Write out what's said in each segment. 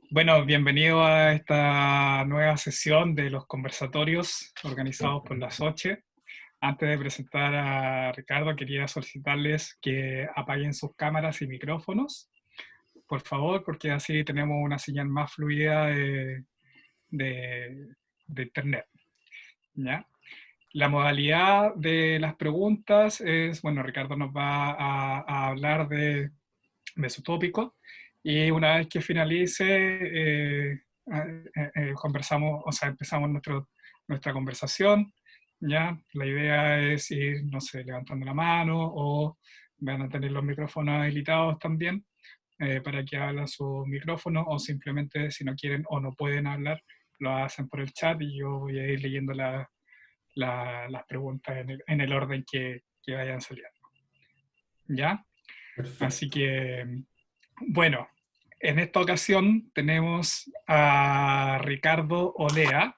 Bueno, bienvenido a esta nueva sesión de los conversatorios organizados por la SOCHE. Antes de presentar a Ricardo, quería solicitarles que apaguen sus cámaras y micrófonos, por favor, porque así tenemos una señal más fluida de- de Internet, ¿ya? La modalidad de las preguntas es, bueno, Ricardo nos va a hablar de su tópico y una vez que finalice, conversamos, o sea, empezamos nuestra conversación, ¿ya? La idea es ir, no sé, levantando la mano o van a tener los micrófonos habilitados también para que hablen su micrófono o simplemente si no quieren o no pueden hablar, lo hacen por el chat y yo voy a ir leyendo las preguntas en el orden que vayan saliendo, ¿ya? Así Perfecto. que, bueno, en esta ocasión tenemos a Ricardo Olea,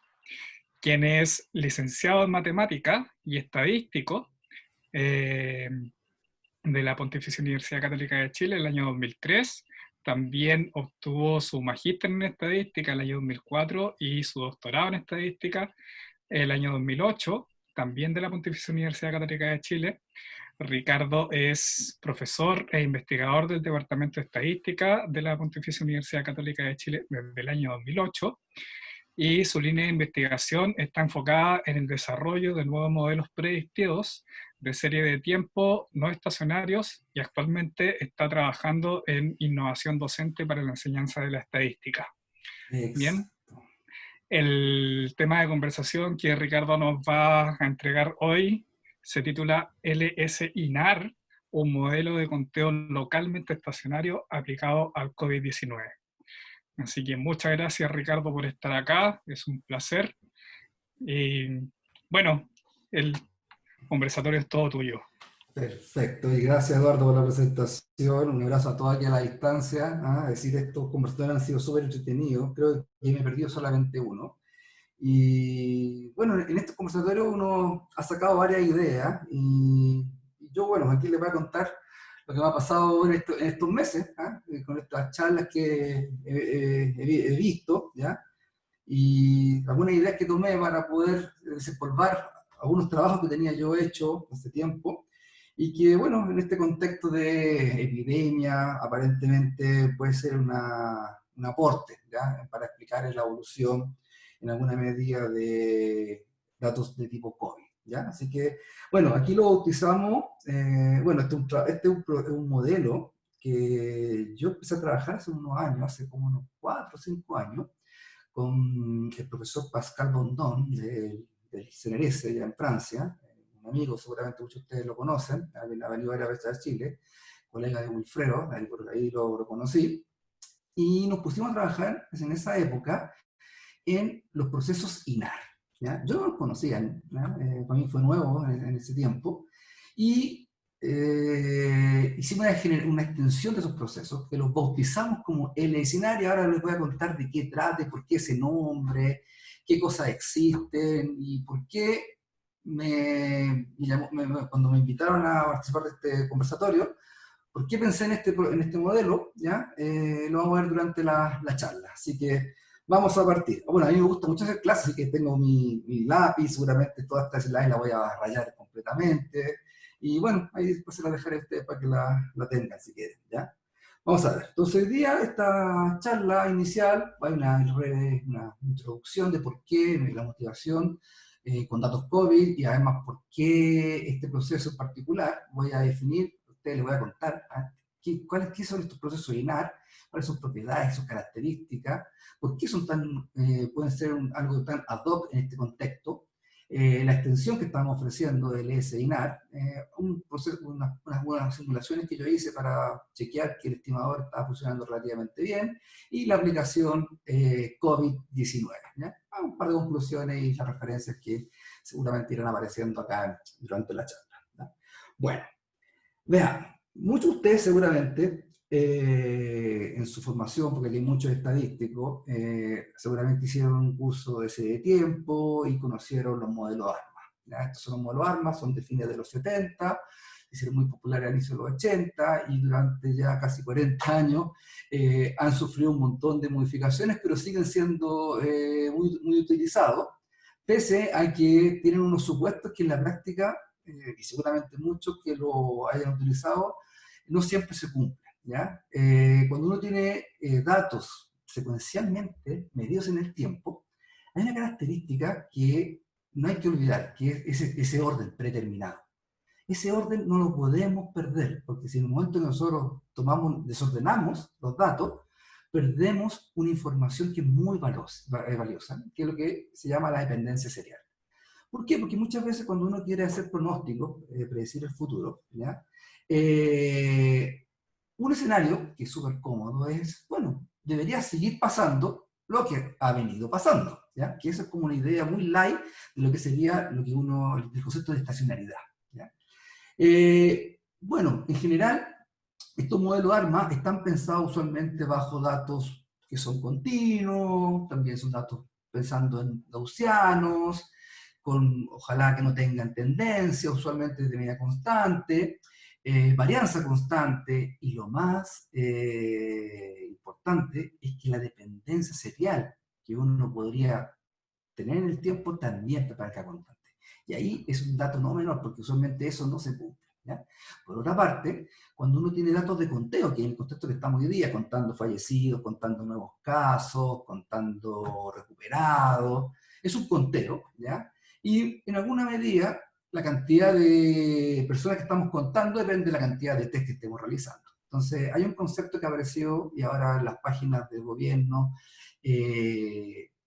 quien es licenciado en matemática y estadístico eh, de la Pontificia Universidad Católica de Chile el año 2003. También obtuvo su magíster en estadística el año 2004 y su doctorado en estadística el año 2008, también de la Pontificia Universidad Católica de Chile. Ricardo es profesor e investigador del Departamento de Estadística de la Pontificia Universidad Católica de Chile desde el año 2008 y su línea de investigación está enfocada en el desarrollo de nuevos modelos predictivos de serie de tiempo no estacionarios y actualmente está trabajando en innovación docente para la enseñanza de la estadística. Bien, Exacto. el tema de conversación que Ricardo nos va a entregar hoy se titula LS-INAR, un modelo de conteo localmente estacionario aplicado al COVID-19. Así que muchas gracias, Ricardo, por estar acá, es un placer. Y bueno, el conversatorio es todo tuyo. Perfecto. Y gracias, Eduardo, por la presentación. Un abrazo a todos aquí a la distancia. Es decir, estos conversatorios han sido súper entretenidos. Creo que me he perdido solamente uno. Y bueno, en estos conversatorios uno ha sacado varias ideas. Y yo, bueno, aquí les voy a contar lo que me ha pasado en estos meses, con estas charlas que he visto, ¿ya? Y algunas ideas que tomé para poder desempolvar algunos trabajos que tenía yo hecho hace tiempo y que, bueno, en este contexto de epidemia, aparentemente puede ser un aporte, ¿ya? Para explicar la evolución en alguna medida de datos de tipo COVID, ¿ya? Así que, bueno, aquí lo bautizamos, bueno, este es un modelo que yo empecé a trabajar hace unos años, hace como unos 4 o 5 años, con el profesor Pascal Bondon del CNRS, ya en Francia, un amigo, seguramente muchos de ustedes lo conocen, ha venido varias veces a Chile, colega de Wilfredo, ahí por ahí lo conocí, y nos pusimos a trabajar en esa época en los procesos INAR. ¿Ya? Yo no los conocía, para mí fue nuevo en ese tiempo, y hicimos una extensión de esos procesos, que los bautizamos como LSINAR, y ahora les voy a contar de qué trata, por qué ese nombre, qué cosas existen, y por qué cuando me invitaron a participar de este conversatorio, ¿por qué pensé en este modelo? ¿Ya? Lo vamos a ver durante la charla. Así que vamos a partir. Bueno, a mí me gusta mucho hacer clases, así que tengo mi lápiz, seguramente toda esta slide la voy a rayar completamente. Y bueno, ahí después se la dejaré a ustedes para que la tengan si quieren. ¿Ya? Vamos a ver. Entonces, hoy día, esta charla inicial, hay una introducción de por qué, la motivación con datos COVID y además por qué este proceso en particular. Voy a definir, a ustedes les voy a contar qué son estos procesos INAR, cuáles son sus propiedades, sus características, por qué son pueden ser algo tan ad hoc en este contexto, la extensión que estamos ofreciendo del ESINAR, un proceso, unas buenas simulaciones que yo hice para chequear que el estimador estaba funcionando relativamente bien, y la aplicación COVID-19. Un par de conclusiones y las referencias que seguramente irán apareciendo acá durante la charla. ¿Ya? Bueno, vean, muchos de ustedes seguramente en su formación, porque hay muchos estadísticos, seguramente hicieron un curso de serie de tiempo y conocieron los modelos ARMA. ¿Ya? Estos son los modelos ARMA, son de fines de los 70, hicieron muy populares al inicio de los 80 y durante ya casi 40 años han sufrido un montón de modificaciones, pero siguen siendo muy utilizados, pese a que tienen unos supuestos que en la práctica, y seguramente muchos que lo hayan utilizado, no siempre se cumplen. ¿Ya? Cuando uno tiene datos secuencialmente medidos en el tiempo, hay una característica que no hay que olvidar, que es ese orden predeterminado. Ese orden no lo podemos perder, porque si en el momento que nosotros desordenamos los datos, perdemos una información que es muy valiosa, que es lo que se llama la dependencia serial. ¿Por qué? Porque muchas veces cuando uno quiere hacer pronósticos, predecir el futuro, ¿ya? Un escenario que es súper cómodo es, bueno, debería seguir pasando lo que ha venido pasando, ¿ya? Que esa es como una idea muy light de lo que sería el concepto de estacionalidad, ¿ya? Bueno, en general, estos modelos de armas están pensados usualmente bajo datos que son continuos, también son datos pensando en gaussianos, ojalá que no tengan tendencia, usualmente de medida constante, varianza constante, y lo más importante es que la dependencia serial que uno podría tener en el tiempo también parezca constante. Y ahí es un dato no menor, porque usualmente eso no se cumple. ¿Ya? Por otra parte, cuando uno tiene datos de conteo, que es el contexto que estamos hoy día, contando fallecidos, contando nuevos casos, contando recuperados, es un conteo, ¿ya? Y en alguna medida, la cantidad de personas que estamos contando depende de la cantidad de test que estemos realizando. Entonces, hay un concepto que apareció, y ahora en las páginas del gobierno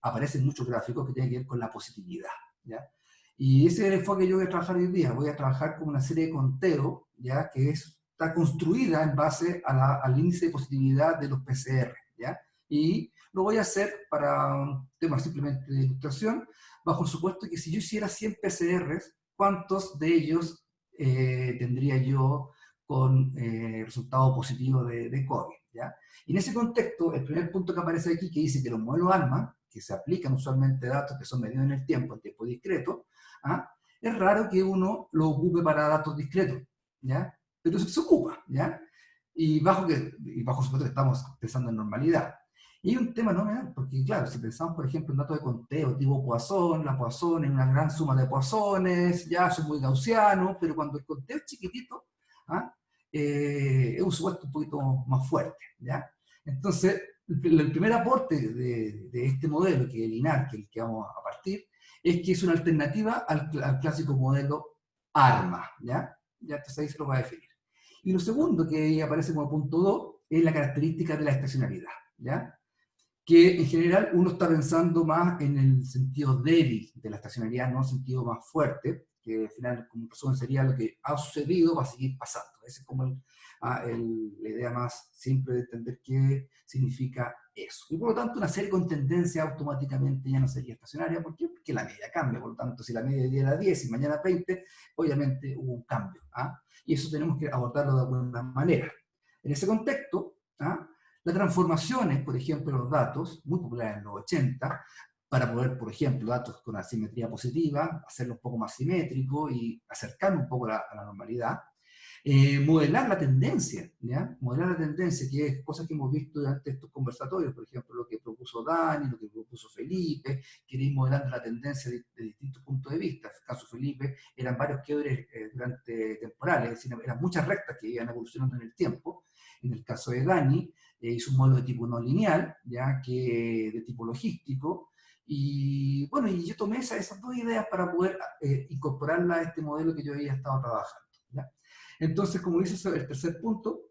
aparecen muchos gráficos que tienen que ver con la positividad, ¿ya? Y ese es el enfoque que yo voy a trabajar hoy día. Voy a trabajar con una serie de conteo, ¿ya? Que está construida en base al índice de positividad de los PCR, ¿ya? Y lo voy a hacer para un tema simplemente de ilustración, bajo el supuesto que si yo hiciera 100 PCRs, ¿cuántos de ellos tendría yo con resultado positivo de COVID? ¿Ya? Y en ese contexto, el primer punto que aparece aquí, que dice que los modelos ALMA, que se aplican usualmente datos que son medidos en el tiempo, en tiempo discreto, ¿ah? Es raro que uno lo ocupe para datos discretos, ¿ya? Pero se ocupa, ¿ya? Y bajo supuesto que estamos pensando en normalidad. Y hay un tema no menor, porque claro, si pensamos, por ejemplo, en datos de conteo tipo Poisson, la Poisson es una gran suma de Poissones, ya son muy gaussianos, pero cuando el conteo es chiquitito, ¿ah? Es un supuesto un poquito más fuerte, ¿ya? Entonces, el primer aporte de este modelo, que es el INAR, que es el que vamos a partir, es que es una alternativa al clásico modelo ARMA, ¿ya? Ya entonces ahí se lo va a definir. Y lo segundo que aparece como punto 2 es la característica de la estacionalidad, ¿ya? Que en general uno está pensando más en el sentido débil de la estacionalidad, no en el sentido más fuerte, que al final, como resumen, sería lo que ha sucedido va a seguir pasando. Esa es como la idea más simple de entender qué significa eso. Y por lo tanto, una serie con tendencia automáticamente ya no sería estacionaria. ¿Por qué? Porque la media cambia. Por lo tanto, si la media de día era 10 y mañana 20, obviamente hubo un cambio. ¿Ah? Y eso tenemos que abordarlo de alguna manera. En ese contexto, ¿ah? Las transformaciones, por ejemplo, de los datos, muy populares en los 80, para poder, por ejemplo, datos con asimetría positiva, hacerlo un poco más simétrico y acercarlo un poco a la normalidad. Modelar la tendencia, ¿ya? Modelar la tendencia, que es cosas que hemos visto durante estos conversatorios, por ejemplo, lo que propuso Dani, lo que propuso Felipe, que ir modelando la tendencia de distintos puntos de vista. En el caso de Felipe, eran varios quiebres durante temporales, es decir, eran muchas rectas que iban evolucionando en el tiempo. En el caso de Dani, hizo un modelo de tipo no lineal, ya que de tipo logístico, y bueno, y yo tomé esas dos ideas para poder incorporarla a este modelo que yo había estado trabajando, ¿ya? Entonces, como dice el tercer punto,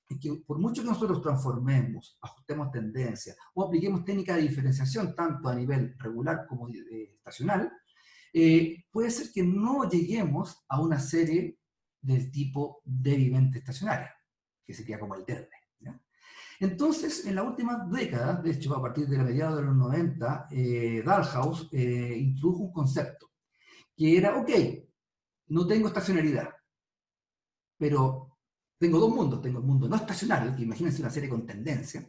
es que por mucho que nosotros transformemos, ajustemos tendencias o apliquemos técnicas de diferenciación tanto a nivel regular como estacional, puede ser que no lleguemos a una serie del tipo debidamente estacionaria, que sería como el DERNE. ¿Ya? Entonces, en las últimas décadas, de hecho a partir de la mediados de los 90, Dalhaus introdujo un concepto que era, ok, no tengo estacionalidad, pero tengo dos mundos. Tengo el mundo no estacionario, que imagínense una serie con tendencia,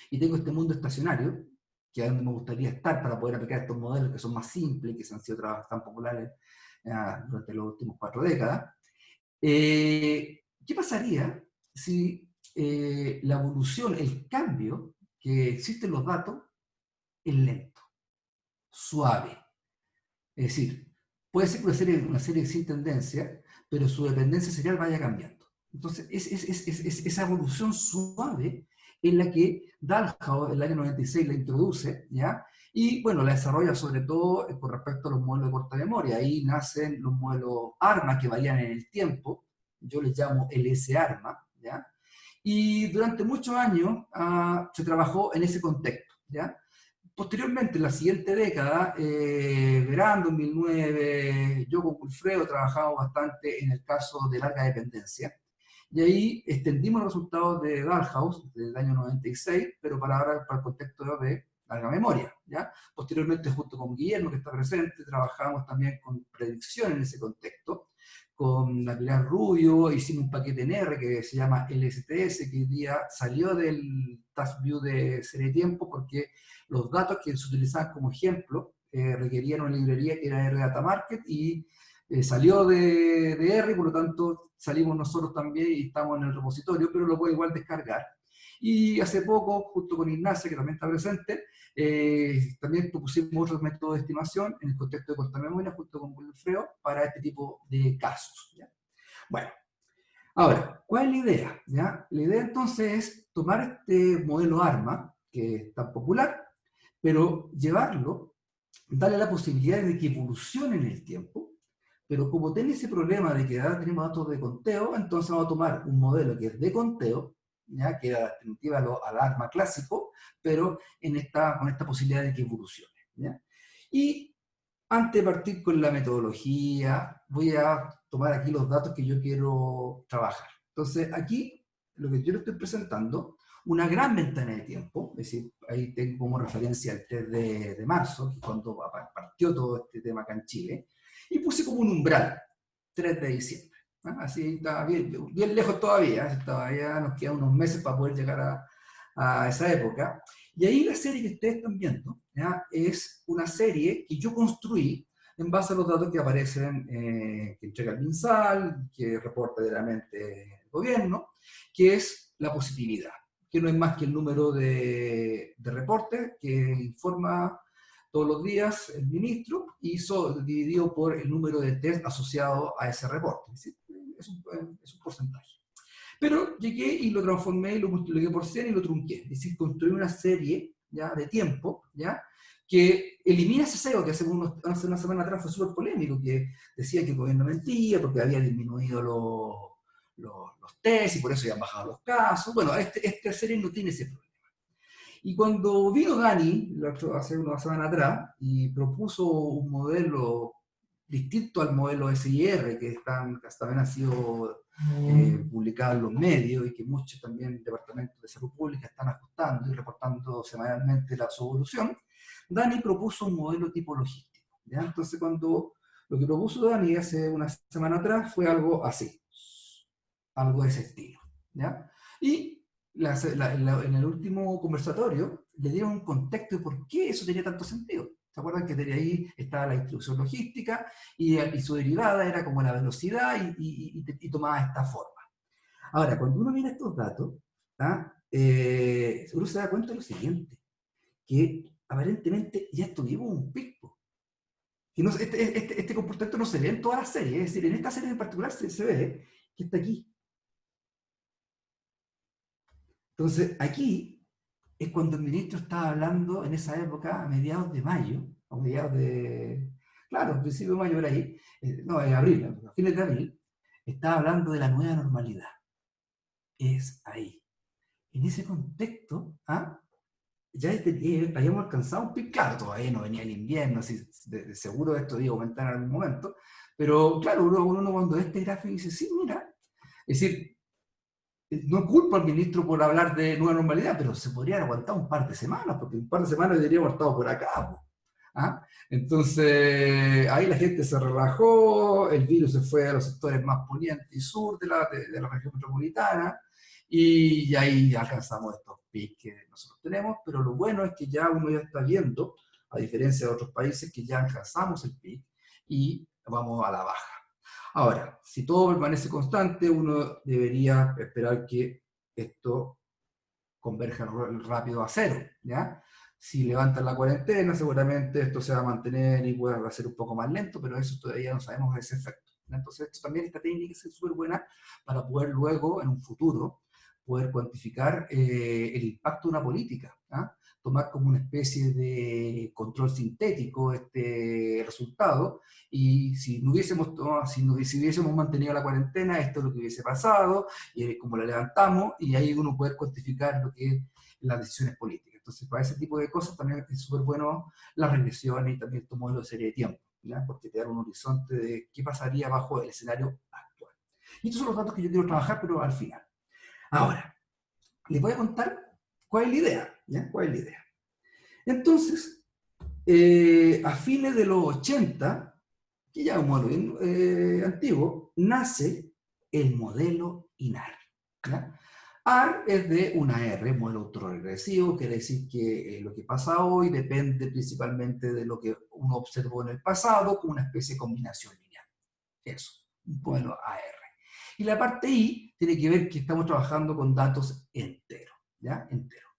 y tengo este mundo estacionario, que es donde me gustaría estar para poder aplicar estos modelos que son más simples, que se han sido tan populares durante las últimas 4 décadas. ¿Qué pasaría si la evolución, el cambio que existe en los datos es lento, suave? Es decir, puede ser que una serie sin tendencia, pero su dependencia serial vaya cambiando. Entonces, esa evolución suave es la que Dalhousie en el año 96 la introduce, ¿ya? Y bueno, la desarrolla sobre todo con respecto a los modelos de corta memoria. Ahí nacen los modelos ARMA que varían en el tiempo, yo les llamo LS-ARMA, ¿ya? Y durante muchos años se trabajó en ese contexto, ¿ya? Posteriormente, en la siguiente década, verán 2009, yo con Wilfredo trabajamos bastante en el caso de larga dependencia. Y ahí extendimos los resultados de Dalhouse del año 96, pero para el contexto de larga memoria. ¿Ya? Posteriormente, junto con Guillermo, que está presente, trabajamos también con predicción en ese contexto. Con la Pilar Rubio hicimos un paquete en R que se llama LSTS, que hoy día salió del Task View de serie de tiempo porque los datos que se utilizaban como ejemplo requerían una librería que era R Data Market y salió de R, y por lo tanto salimos nosotros también y estamos en el repositorio, pero lo puede igual descargar. Y hace poco, junto con Ignacia, que también está presente, también propusimos otros métodos de estimación en el contexto de corta memoria, junto con Wilfredo, para este tipo de casos. ¿Ya? Bueno, ahora, ¿cuál es la idea? ¿Ya? La idea entonces es tomar este modelo ARMA, que es tan popular, pero llevarlo, darle la posibilidad de que evolucione en el tiempo, pero como tiene ese problema de que ahora tenemos datos de conteo, entonces vamos a tomar un modelo que es de conteo, ¿ya? Que es alternativa al ARMA clásico, pero con esta posibilidad de que evolucione. ¿Ya? Y antes de partir con la metodología, voy a tomar aquí los datos que yo quiero trabajar. Entonces, aquí, lo que yo le estoy presentando, una gran ventana de tiempo, es decir, ahí tengo como referencia el 3 de marzo, que es cuando partió todo este tema acá en Chile, y puse como un umbral, 3 de diciembre. ¿Ah? Así está bien, bien lejos todavía, todavía nos quedan unos meses para poder llegar a esa época. Y ahí la serie que ustedes están viendo, ¿ya? Es una serie que yo construí en base a los datos que aparecen, que entrega el MinSal, que reporta diariamente el gobierno, que es la positividad, que no es más que el número de reportes que informa todos los días el ministro y dividido por el número de test asociado a ese reporte. Es decir, es un porcentaje. Pero llegué y lo transformé y lo multipliqué por 100 y lo trunqué. Es decir, construí una serie ¿ya? De tiempo, ¿ya? Que elimina ese SEO que hace una semana atrás fue súper polémico, que decía que el gobierno mentía porque había disminuido los test y por eso habían bajado los casos. Bueno, esta serie no tiene ese problema. Y cuando vino Dani, hace una semana atrás, y propuso un modelo distinto al modelo SIR, que también ha sido publicado en los medios y que muchos también departamentos de salud pública están ajustando y reportando semanalmente su evolución, Dani propuso un modelo tipo logístico. ¿Ya? Entonces, lo que propuso Dani hace una semana atrás fue algo así, algo de ese estilo. ¿Ya? Y en el último conversatorio le dieron un contexto de por qué eso tenía tanto sentido. ¿Se acuerdan que de ahí estaba la distribución logística y su derivada era como la velocidad y tomaba esta forma? Ahora, cuando uno mira estos datos, ¿ah? Uno se da cuenta de lo siguiente, que aparentemente ya tuvimos un pico. Que no, este comportamiento no se ve en todas las series, es decir, en esta serie en particular se ve que está aquí. Entonces, aquí es cuando el ministro estaba hablando en esa época, a mediados de mayo, a mediados de, claro, a principio de mayo por ahí, no, en abril, a fines de abril, estaba hablando de la nueva normalidad. Es ahí. En ese contexto, ¿ah? Ya habíamos alcanzado un pico, claro, todavía no venía el invierno, así, de seguro esto iba a aumentar en algún momento, pero claro, uno cuando ve este gráfico dice, sí, mira, es decir, no culpo al ministro por hablar de nueva normalidad, pero se podrían aguantar un par de semanas, porque un par de semanas deberíamos haber estado por acá. ¿Ah? Entonces, ahí la gente se relajó, el virus se fue a los sectores más poniente y sur de la región metropolitana, y ahí alcanzamos estos picos que nosotros tenemos, pero lo bueno es que ya uno ya está viendo, a diferencia de otros países, que ya alcanzamos el pic y vamos a la baja. Ahora, si todo permanece constante, uno debería esperar que esto converja rápido a cero, ¿ya? Si levantan la cuarentena, seguramente esto se va a mantener y va a ser un poco más lento, pero eso todavía no sabemos ese efecto. Entonces, esto también, esta técnica es súper buena para poder luego, en un futuro, poder cuantificar el impacto de una política, ¿ah? Tomar como una especie de control sintético este resultado, y si no hubiésemos, si hubiésemos mantenido la cuarentena, esto es lo que hubiese pasado, y como la levantamos, y ahí uno puede cuantificar lo que es las decisiones políticas. Entonces, para ese tipo de cosas también es súper bueno las regresiones y también estos modelos de serie de tiempo, ¿ya? Porque te dan un horizonte de qué pasaría bajo el escenario actual. Y estos son los datos que yo quiero trabajar, pero al final. Ahora, les voy a contar cuál es la idea, ¿ya? ¿Cuál es la idea? Entonces, a fines de los 80, que ya es un modelo bien antiguo, nace el modelo INAR, ¿ya? AR es de una R, modelo autoregresivo, quiere decir que lo que pasa hoy depende principalmente de lo que uno observó en el pasado, con una especie de combinación lineal. Eso, un modelo AR. Y la parte I tiene que ver que estamos trabajando con datos enteros, ¿ya? Enteros.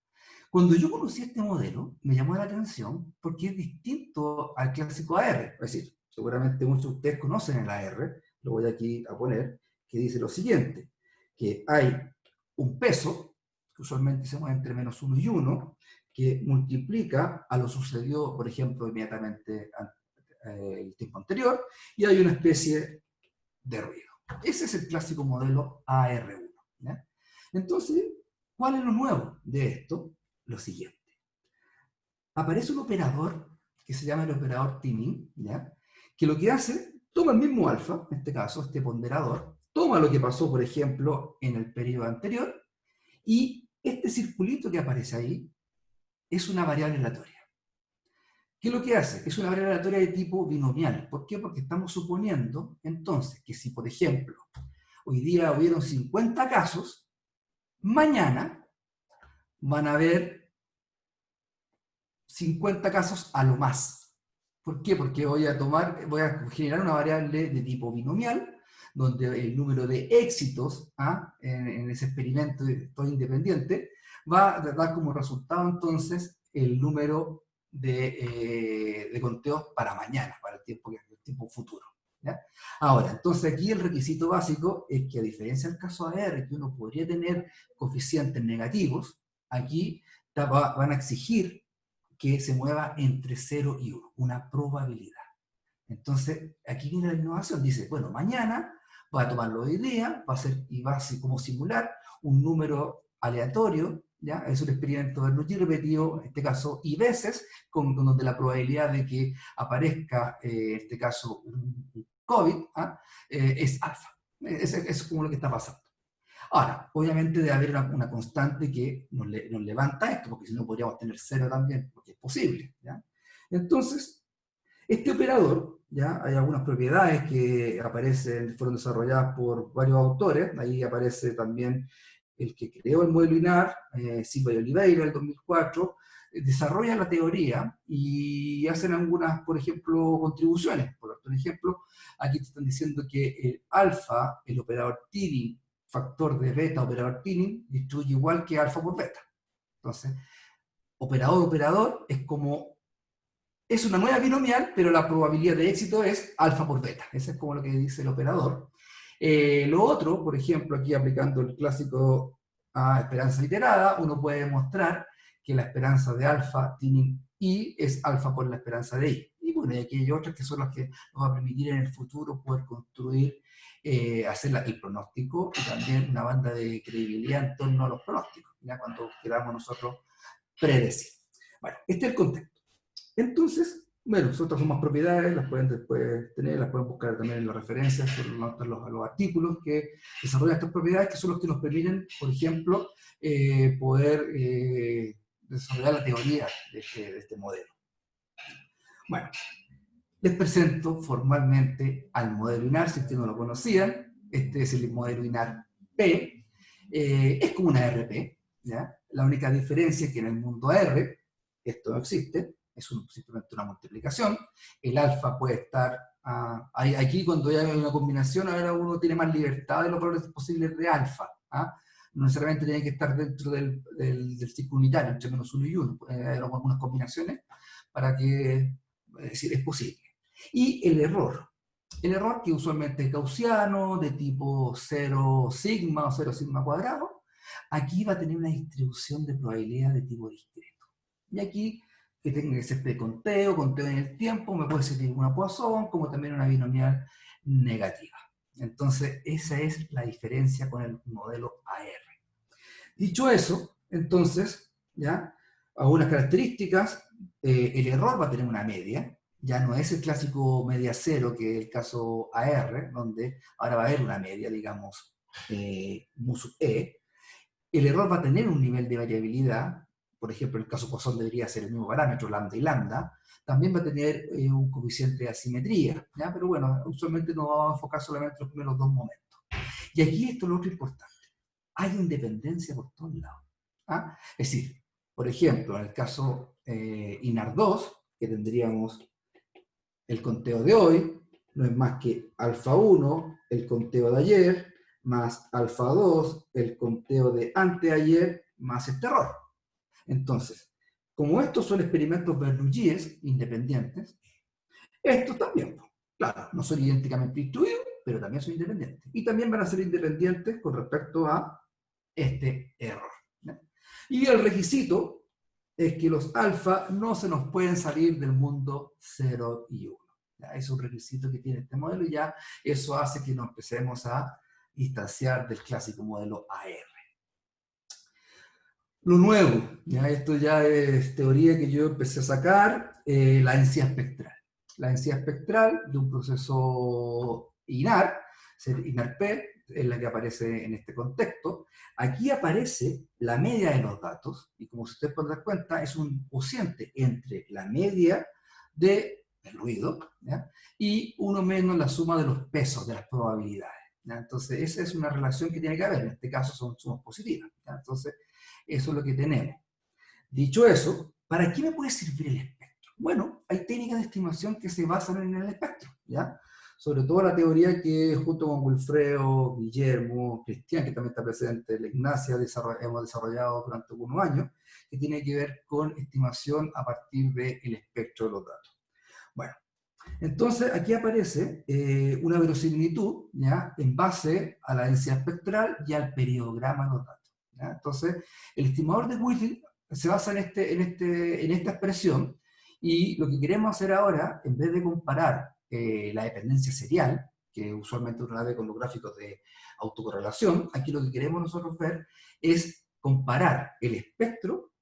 Cuando yo conocí este modelo, me llamó la atención porque es distinto al clásico AR. Es decir, seguramente muchos de ustedes conocen el AR, lo voy aquí a poner, que dice lo siguiente, que hay un peso, que usualmente se mueve entre -1 y 1, que multiplica a lo sucedido, por ejemplo, inmediatamente el tiempo anterior, y hay una especie de ruido. Ese es el clásico modelo AR1, ¿ya? Entonces, ¿cuál es lo nuevo de esto? Lo siguiente. Aparece un operador que se llama el operador Tinin, ¿ya? Que lo que hace, toma el mismo alfa, en este caso, este ponderador, toma lo que pasó, por ejemplo, en el periodo anterior, y este circulito que aparece ahí es una variable aleatoria. ¿Qué es lo que hace? Es una variable aleatoria de tipo binomial. ¿Por qué? Porque estamos suponiendo, entonces, que si, por ejemplo, hoy día hubieron 50 casos, mañana van a haber 50 casos a lo más. ¿Por qué? Porque voy a generar una variable de tipo binomial, donde el número de éxitos en ese experimento de todo independiente va a dar como resultado entonces el número de conteos para mañana, para el tiempo futuro, ¿ya? Ahora, entonces aquí el requisito básico es que, a diferencia del caso AR, que uno podría tener coeficientes negativos, aquí van a exigir que se mueva entre 0 y 1, una probabilidad. Entonces, aquí viene la innovación, dice, bueno, mañana va a tomarlo de idea, va a ser, y va a ser como simular un número aleatorio, ¿ya? Es un experimento de Bernoulli repetido, en este caso, y veces, donde la probabilidad de que aparezca, en este caso, un COVID, es alfa. Es como lo que está pasando. Ahora, obviamente debe haber una constante que nos levanta esto, porque si no podríamos tener cero también, porque es posible, ¿ya? Entonces, este operador, ¿ya? Hay algunas propiedades que aparecen, fueron desarrolladas por varios autores, ahí aparece también el que creó el modelo INAR, Silva y Oliveira, en el 2004, desarrolla la teoría y hacen algunas, por ejemplo, contribuciones. Por ejemplo, aquí te están diciendo que el alfa, el operador Tini, factor de beta, operador Tini, distribuye igual que alfa por beta. Entonces, operador es como, es una nueva binomial, pero la probabilidad de éxito es alfa por beta. Eso es como lo que dice el operador. Lo otro, por ejemplo, aquí aplicando el clásico a esperanza iterada, uno puede demostrar que la esperanza de alfa tiene I es alfa por la esperanza de I. Y bueno, y aquí hay otras que son las que nos va a permitir en el futuro poder construir, hacer el pronóstico y también una banda de credibilidad en torno a los pronósticos, ya cuando queramos nosotros predecir. Bueno, este es el contexto. Entonces, bueno, otras son más propiedades, las pueden después tener, las pueden buscar también en las referencias, los artículos que desarrollan estas propiedades, que son los que nos permiten, por ejemplo, poder desarrollar la teoría de este modelo. Bueno, les presento formalmente al modelo INAR, si ustedes no lo conocían. Este es el modelo INAR P. Es como una RP, ¿ya? La única diferencia es que en el mundo R esto no existe, es simplemente una multiplicación. El alfa puede estar Aquí cuando hay una combinación, ahora uno tiene más libertad de los valores posibles de alfa. No necesariamente tiene que estar dentro del ciclo unitario, entre -1 y 1. Puede haber algunas combinaciones para que, es decir, es posible. Y el error. El error, que usualmente es gaussiano, de tipo 0 sigma o 0 sigma cuadrado, aquí va a tener una distribución de probabilidad de tipo discreto. Y aquí, que tenga que ser de conteo en el tiempo, me puede servir una Poisson, como también una binomial negativa. Entonces, esa es la diferencia con el modelo AR. Dicho eso, entonces, ¿ya? Algunas características, el error va a tener una media, ya no es el clásico media cero, que es el caso AR, donde ahora va a haber una media, digamos, mu sub E. El error va a tener un nivel de variabilidad, por ejemplo, en el caso Poisson debería ser el mismo parámetro, lambda y lambda. También va a tener un coeficiente de asimetría, ¿ya? Pero bueno, usualmente nos vamos a enfocar solamente en los primeros dos momentos. Y aquí esto es lo otro importante. Hay independencia por todos lados. Es decir, por ejemplo, en el caso INAR2, que tendríamos el conteo de hoy, no es más que alfa 1, el conteo de ayer, más alfa 2, el conteo de anteayer, más este error. Entonces, como estos son experimentos Bernoulli's independientes, estos también, claro, no son idénticamente distribuidos, pero también son independientes. Y también van a ser independientes con respecto a este error. ¿Ya? Y el requisito es que los alfa no se nos pueden salir del mundo 0 y 1. ¿Ya? Es un requisito que tiene este modelo y ya eso hace que nos empecemos a distanciar del clásico modelo AR. Lo nuevo, ¿ya? Esto ya es teoría que yo empecé a sacar, la densidad espectral. La densidad espectral de un proceso INAR, INAR-P, es la que aparece en este contexto. Aquí aparece la media de los datos, y como ustedes pueden dar cuenta, es un cociente entre la media del ruido, ¿ya? Y uno menos la suma de los pesos de las probabilidades. ¿Ya? Entonces, esa es una relación que tiene que haber. En este caso son sumas positivas. ¿Ya? Entonces, eso es lo que tenemos. Dicho eso, ¿para qué me puede servir el espectro? Bueno, hay técnicas de estimación que se basan en el espectro, ¿ya? Sobre todo la teoría que junto con Wilfredo, Guillermo, Cristian, que también está presente en la Ignacia, hemos desarrollado durante algunos años, que tiene que ver con estimación a partir del espectro de los datos. Bueno, entonces aquí aparece una verosimilitud, ¿ya? En base a la densidad espectral y al periodograma de los datos. ¿Ya? Entonces, el estimador de Whittle se basa en esta expresión, y lo que queremos hacer ahora, en vez de comparar la dependencia serial, que usualmente uno la ve con los gráficos de autocorrelación, aquí lo que queremos nosotros ver es comparar el espectro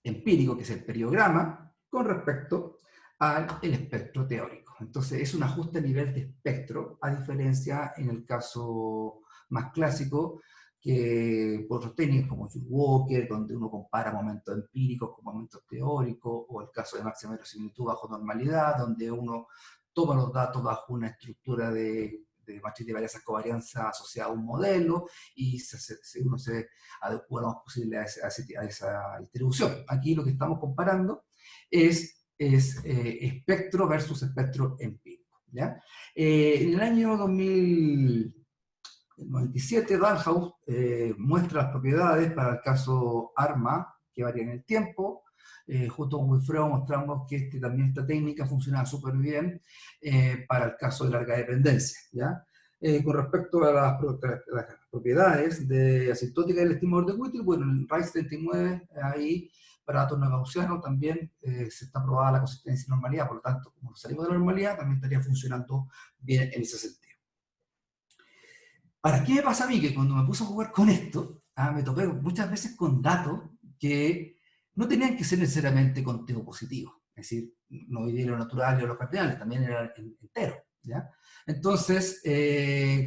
empírico, que es el periodograma, con respecto al espectro teórico. Entonces, es un ajuste a nivel de espectro, a diferencia en el caso más clásico, que por otros técnicos como Jules Walker, donde uno compara momentos empíricos con momentos teóricos, o el caso de máxima verosimilitud bajo normalidad, donde uno toma los datos bajo una estructura de matriz de varianza covarianza asociada a un modelo, y uno se adecua lo más posible a esa distribución. Aquí lo que estamos comparando es espectro versus espectro empírico. ¿Ya? En el año 2097, Dalhaus muestra las propiedades para el caso ARMA, que varía en el tiempo. Junto con Wilfredo mostramos que también esta técnica funciona súper bien para el caso de larga dependencia. ¿Ya? Con respecto a las propiedades de asintótica del estimador de Whittle, bueno, en RICE 39, ahí para datos no gaussianos también se está probada la consistencia y normalidad, por lo tanto, como salimos de la normalidad, también estaría funcionando bien en ese sentido. Ahora, ¿qué me pasa a mí? Que cuando me puse a jugar con esto, me topé muchas veces con datos que no tenían que ser necesariamente conteo positivo, es decir, no vivir lo natural y los cardinales, también eran enteros, ¿ya? Entonces,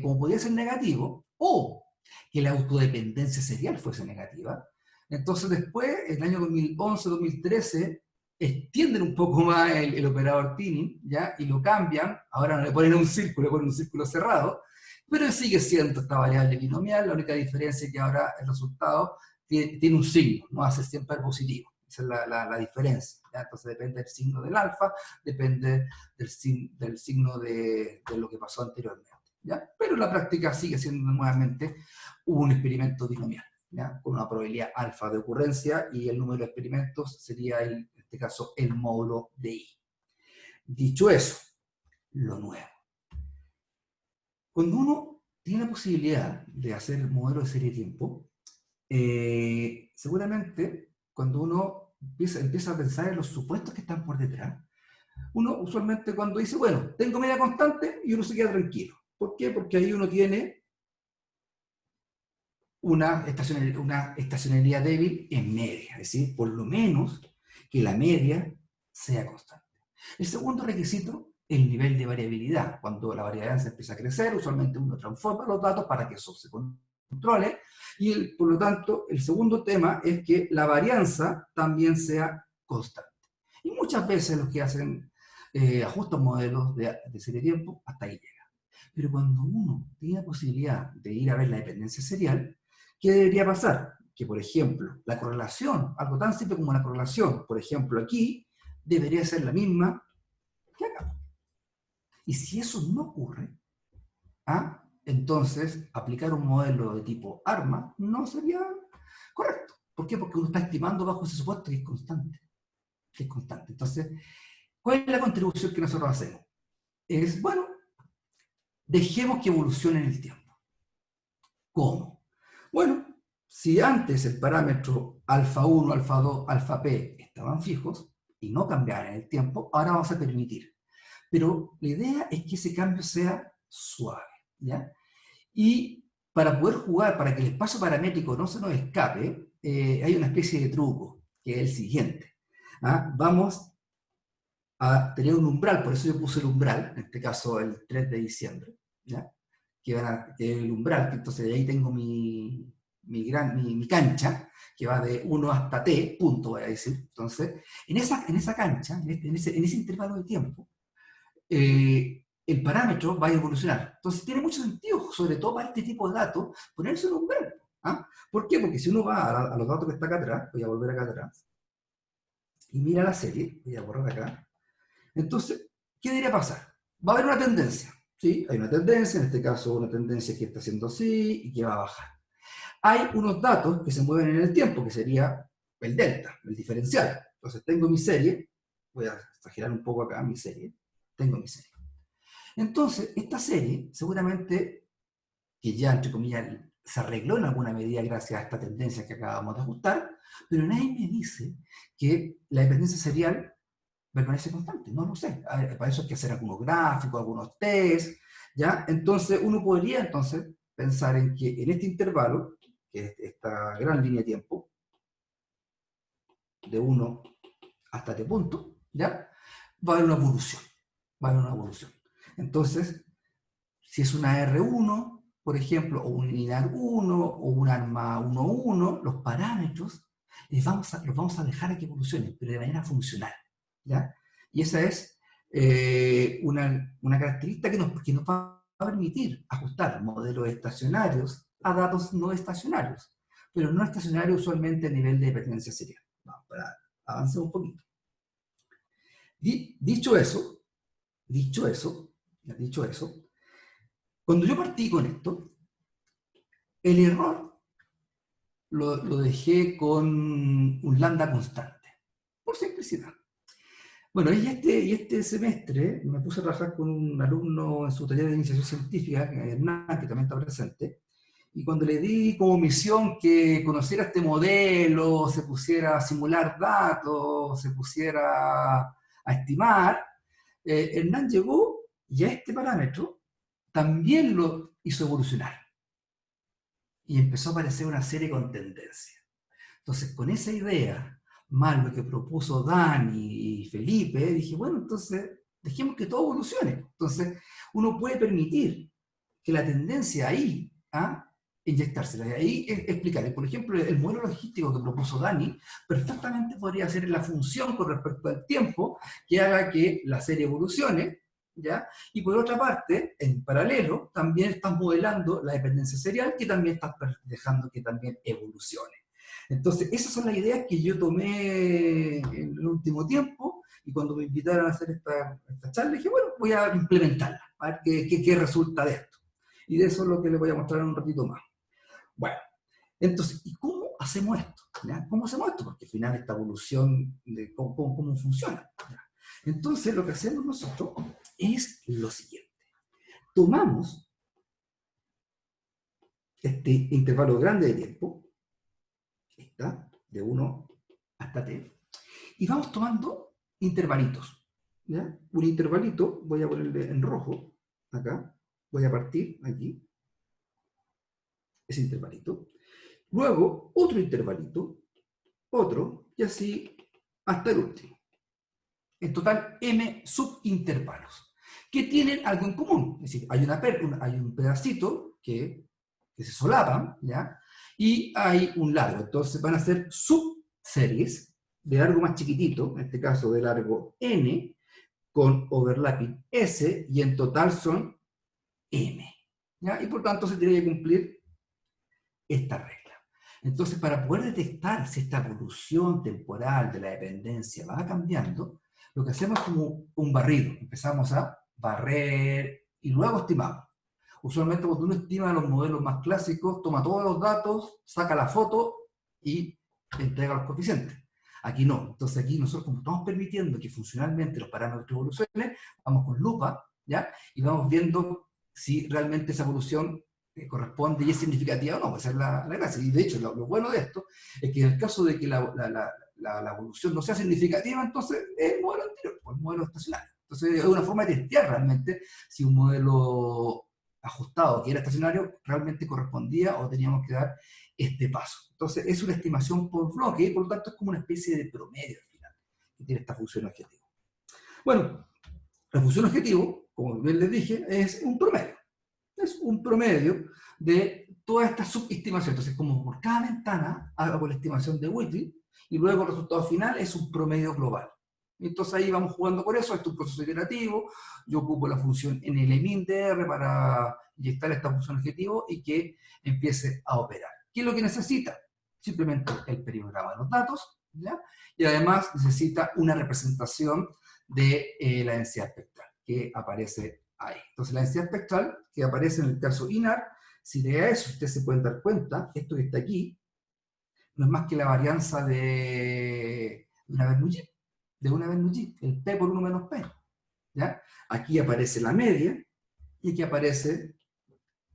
como podía ser negativo, o que la autodependencia serial fuese negativa, entonces después, en el año 2011-2013, extienden un poco más el operador Tinin, ¿ya? Y lo cambian, ahora no le ponen un círculo, le ponen un círculo cerrado, pero sigue siendo esta variable binomial. La única diferencia es que ahora el resultado tiene un signo, no hace siempre positivo. Esa es la diferencia, ¿ya? Entonces depende del signo del alfa, depende del signo de lo que pasó anteriormente, ¿ya? Pero la práctica sigue siendo nuevamente un experimento binomial, ¿ya? Con una probabilidad alfa de ocurrencia, y el número de experimentos sería, en este caso, el módulo de I. Dicho eso, lo nuevo. Cuando uno tiene la posibilidad de hacer modelos de serie de tiempo, seguramente cuando uno empieza a pensar en los supuestos que están por detrás, uno usualmente cuando dice, bueno, tengo media constante, y uno se queda tranquilo. ¿Por qué? Porque ahí uno tiene una estacionalidad débil en media, es decir, por lo menos que la media sea constante. El segundo requisito es el nivel de variabilidad. Cuando la variabilidad empieza a crecer, usualmente uno transforma los datos para que eso se controle, y por lo tanto el segundo tema es que la varianza también sea constante. Y muchas veces los que hacen ajustan modelos de serie de tiempo, hasta ahí llega. Pero cuando uno tiene la posibilidad de ir a ver la dependencia serial, ¿qué debería pasar? Que, por ejemplo, la correlación, algo tan simple como la correlación, por ejemplo, aquí, debería ser la misma que acá. Y si eso no ocurre, ¿ah? Entonces aplicar un modelo de tipo ARMA no sería correcto. ¿Por qué? Porque uno está estimando bajo ese supuesto que es constante. Que es constante. Entonces, ¿cuál es la contribución que nosotros hacemos? Es, bueno, dejemos que evolucione en el tiempo. ¿Cómo? Bueno, si antes el parámetro alfa 1, alfa 2, alfa p estaban fijos y no cambiaban en el tiempo, ahora vamos a permitir. Pero la idea es que ese cambio sea suave, ¿ya? Y para poder jugar, para que el espacio paramétrico no se nos escape, hay una especie de truco, que es el siguiente. ¿Ah? Vamos a tener un umbral, por eso yo puse el umbral, en este caso el 3 de diciembre, ¿ya? Que es el umbral, que entonces de ahí tengo mi cancha, que va de 1 hasta t, punto, voy a decir. Entonces, en esa cancha, en ese intervalo de tiempo, el parámetro va a evolucionar. Entonces tiene mucho sentido, sobre todo para este tipo de datos, ponerse un umbral. ¿Ah? ¿Por qué? Porque si uno va a los datos que está acá atrás, voy a volver acá atrás, y mira la serie, voy a borrar acá, entonces, ¿qué debería pasar? Va a haber una tendencia, ¿sí? Hay una tendencia, en este caso una tendencia que está haciendo así y que va a bajar. Hay unos datos que se mueven en el tiempo, que sería el delta, el diferencial. Entonces tengo mi serie, voy a exagerar un poco acá mi serie, tengo mi serie. Entonces, esta serie, seguramente, que ya, entre comillas, se arregló en alguna medida gracias a esta tendencia que acabamos de ajustar, pero nadie me dice que la dependencia serial permanece constante, no lo sé. Para eso hay que hacer algunos gráficos, algunos test, ¿ya? Entonces, uno podría entonces pensar en que en este intervalo, que es esta gran línea de tiempo, de 1 hasta este punto, ¿ya? Va a haber una evolución, va a haber una evolución. Entonces, si es una R1, por ejemplo, o un lineal 1, o un arma 1,1, los parámetros los vamos a dejar a que evolucionen, pero de manera funcional, ¿ya? Y esa es una característica que nos va a permitir ajustar modelos estacionarios a datos no estacionarios, pero no estacionarios usualmente a nivel de dependencia serial. Vamos, para avanzar un poquito. Dicho eso, dicho eso, cuando yo partí con esto, el error lo dejé con un lambda constante, por simplicidad. Bueno, y este semestre me puse a trabajar con un alumno en su taller de iniciación científica, Hernán, que también está presente, y cuando le di como misión que conociera este modelo, se pusiera a simular datos, se pusiera a estimar, Hernán llegó y a este parámetro también lo hizo evolucionar. Y empezó a aparecer una serie con tendencia. Entonces, con esa idea, más lo que propuso Dani y Felipe, dije, bueno, entonces dejemos que todo evolucione. Entonces, uno puede permitir que la tendencia ahí, inyectársela, y ahí explicar. Por ejemplo, el modelo logístico que propuso Dani, perfectamente podría ser la función con respecto al tiempo que haga que la serie evolucione, ¿ya? Y por otra parte, en paralelo, también estás modelando la dependencia serial, que también estás dejando que también evolucione. Entonces, esas son las ideas que yo tomé en el último tiempo, y cuando me invitaron a hacer esta charla, dije, bueno, voy a implementarla, a ver qué resulta de esto. Y de eso es lo que les voy a mostrar en un ratito más. Bueno, entonces, ¿y cómo hacemos esto? ¿Ya? ¿Cómo hacemos esto? Porque al final esta evolución de cómo funciona. ¿Ya? Entonces, lo que hacemos nosotros es lo siguiente. Tomamos este intervalo grande de tiempo, está de 1 hasta t, y vamos tomando intervalitos. ¿Ya? Un intervalito, voy a ponerle en rojo, acá, voy a partir aquí, ese intervalito. Luego, otro intervalito, otro, y así hasta el último. En total, m subintervalos, que tienen algo en común. Es decir, hay un pedacito que se solapan, ¿ya? Y hay un largo. Entonces van a ser subseries de largo más chiquitito, en este caso de largo n, con overlapping s, y en total son m. ¿Ya? Y por tanto se tiene que cumplir esta regla. Entonces, para poder detectar si esta evolución temporal de la dependencia va cambiando, lo que hacemos es como un barrido. Empezamos a barrer y luego estimamos. Usualmente cuando uno estima los modelos más clásicos, toma todos los datos, saca la foto y entrega los coeficientes. Aquí no. Entonces aquí nosotros, como estamos permitiendo que funcionalmente los parámetros evolucionen, vamos con lupa, ¿ya? Y vamos viendo si realmente esa evolución corresponde y es significativa o no. Esa es la gracia. Y de hecho, lo bueno de esto es que en el caso de que la evolución no sea significativa, entonces es el modelo anterior, o el modelo estacionario. Entonces es una forma de testear realmente si un modelo ajustado que era estacionario realmente correspondía o teníamos que dar este paso. Entonces es una estimación por bloque y por lo tanto es como una especie de promedio al final que tiene esta función objetivo. Bueno, la función objetivo, como bien les dije, es un promedio. Es un promedio de toda esta subestimación. Entonces, como por cada ventana hago la estimación de Whitney y luego el resultado final es un promedio global. Entonces ahí vamos jugando con eso. Esto es un proceso iterativo. Yo ocupo la función NLMINDR para inyectar esta función objetivo y que empiece a operar. ¿Qué es lo que necesita? Simplemente el periograma de los datos, ¿ya? Y además necesita una representación de la densidad espectral que aparece ahí. Entonces la densidad espectral que aparece en el caso INAR, si de eso ustedes se pueden dar cuenta, esto que está aquí, no es más que la varianza de una Bernoulli, el P por 1 menos P. ¿Ya? Aquí aparece la media y aquí aparece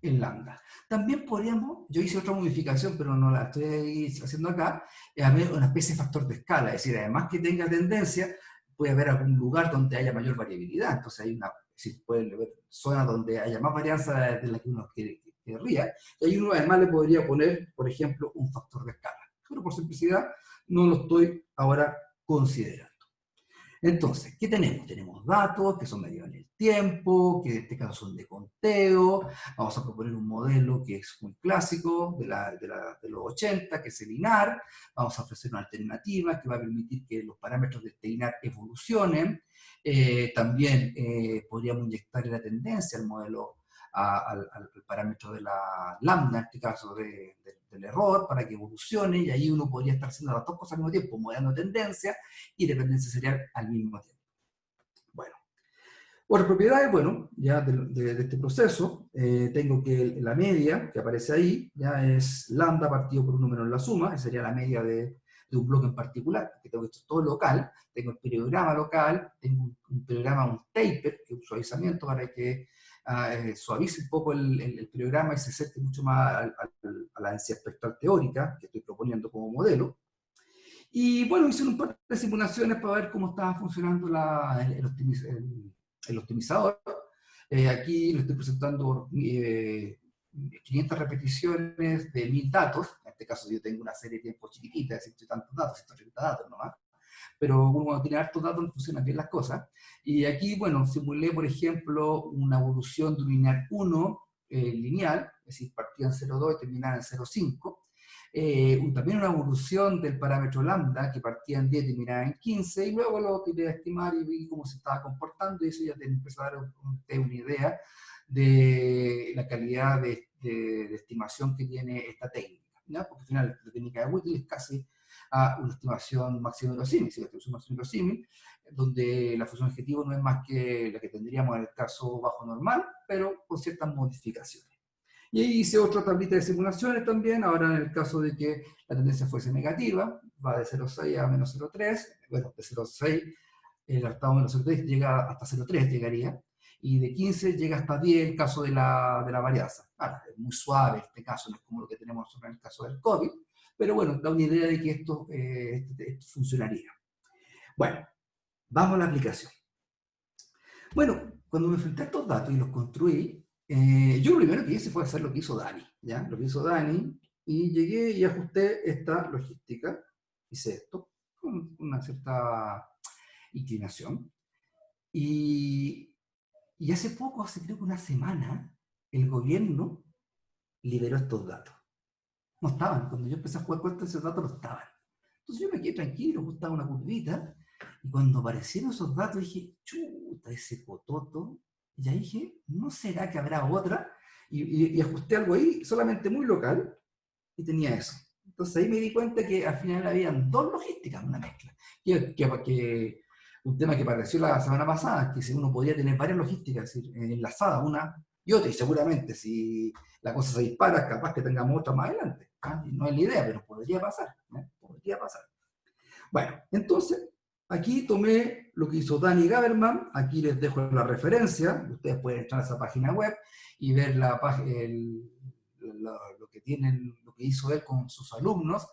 el lambda. También podríamos, yo hice otra modificación, pero no la estoy haciendo acá, una especie de factor de escala, es decir, además que tenga tendencia, puede haber algún lugar donde haya mayor variabilidad, entonces hay puede haber zonas donde haya más varianza de la que uno querría, y ahí uno además le podría poner, por ejemplo, un factor de escala. Pero por simplicidad no lo estoy ahora considerando. Entonces, ¿qué tenemos? Tenemos datos que son medidos en el tiempo, que en este caso son de conteo. Vamos a proponer un modelo que es muy clásico de los 80, que es el INAR. Vamos a ofrecer una alternativa que va a permitir que los parámetros de este INAR evolucionen. También podríamos inyectar la tendencia al modelo, al parámetro de la lambda, en este caso del error, para que evolucione, y ahí uno podría estar haciendo las dos cosas al mismo tiempo, modelando tendencia y dependencia serial al mismo tiempo. Bueno, otras propiedades, bueno, ya de este proceso, tengo que la media que aparece ahí, ya es lambda partido por 1 menos la suma, que sería la media de un bloque en particular, que tengo esto todo local, tengo el periograma local, tengo un periograma, un taper, que es un suavizamiento para que suavice un poco el periograma y se acerque mucho más a la densidad espectral teórica que estoy proponiendo como modelo. Y bueno, hice un par de simulaciones para ver cómo estaba funcionando el optimizador. Aquí le estoy presentando 500 repeticiones de 1000 datos. En este caso yo tengo una serie de tiempo chiquitita, de 100 y tantos datos, 180 datos nomás. Pero uno cuando tiene hartos datos no funcionan bien las cosas. Y aquí, bueno, simulé, por ejemplo, una evolución de un lineal 1 lineal, es decir, partía en 0,2 y terminaba en 0,5. También una evolución del parámetro lambda, que partía en 10 y terminaba en 15, y luego lo tiré a estimar y vi cómo se estaba comportando, y eso ya te empezó a dar una idea de la calidad de estimación que tiene esta técnica. ¿ya? Porque al final la técnica de Whittle es casi a una estimación máximo-verosímil, ¿sí? La estimación máximo-verosímil, donde la función objetivo no es más que la que tendríamos en el caso bajo normal, pero con ciertas modificaciones. Y ahí hice otra tablita de simulaciones también, ahora en el caso de que la tendencia fuese negativa, va de 0,6 a menos 0,3, bueno, de 0,6 el octavo menos 0,3 llega hasta 0,3 llegaría, y de 15 llega hasta 10 el caso de la varianza. Ahora, es muy suave este caso, no es como lo que tenemos nosotros en el caso del COVID, pero bueno, da una idea de que esto funcionaría. Bueno, vamos a la aplicación. Bueno, cuando me enfrenté a estos datos y los construí, yo lo primero que hice fue hacer lo que hizo Dani, ¿ya? Lo que hizo Dani, y llegué y ajusté esta logística, hice esto, con una cierta inclinación, y, y hace poco, hace creo que una semana, el gobierno liberó estos datos. No estaban, cuando yo empecé a jugar con esos datos no estaban. Entonces yo me quedé tranquilo, ajustaba una curvita, y cuando aparecieron esos datos dije, chuta, ese pototo, y ya dije, ¿no será que habrá otra? Y ajusté algo ahí, solamente muy local, y tenía eso. Entonces ahí me di cuenta que al final habían dos logísticas, una mezcla. Un tema que apareció la semana pasada, que si uno podía tener varias logísticas, es decir, enlazadas una y otra, y seguramente si la cosa se dispara, capaz que tengamos otra más adelante. ¿Ah? No es la idea, pero podría pasar. ¿Eh? Podría pasar. Bueno, entonces, aquí tomé lo que hizo Danny Gaberman, aquí les dejo la referencia, ustedes pueden entrar a esa página web y ver lo que tienen, lo que hizo él con sus alumnos,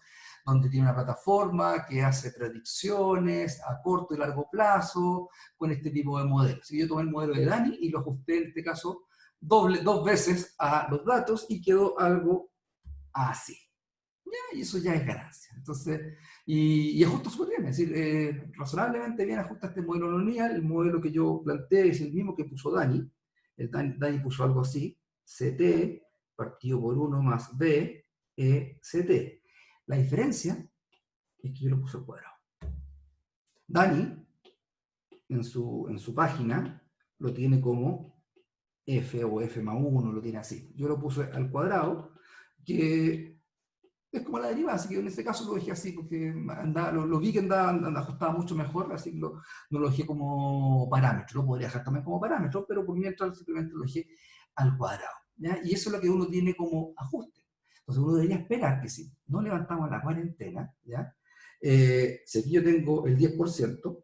donde tiene una plataforma que hace predicciones a corto y largo plazo con este tipo de modelos. Y yo tomé el modelo de Dani y lo ajusté en este caso dos veces a los datos y quedó algo así. ¿Ya? Y eso ya es ganancia. Entonces, y ajusta súper bien, es decir, razonablemente bien ajusta este modelo no lineal. El modelo que yo planteé es el mismo que puso Dani. Dani puso algo así, CT partido por 1 más B, CT. La diferencia es que yo lo puse al cuadrado. Dani, en su página, lo tiene como F o F más 1, lo tiene así. Yo lo puse al cuadrado, que es como la derivada, así que en este caso lo dejé así, porque lo vi que ajustaba mucho mejor, así que no lo dejé como parámetro. Lo podría dejar también como parámetro, pero por mientras simplemente lo dejé al cuadrado. ¿Ya? Y eso es lo que uno tiene como ajuste. Entonces uno debería esperar que si no levantamos la cuarentena, ¿ya? Si aquí yo tengo el 10%,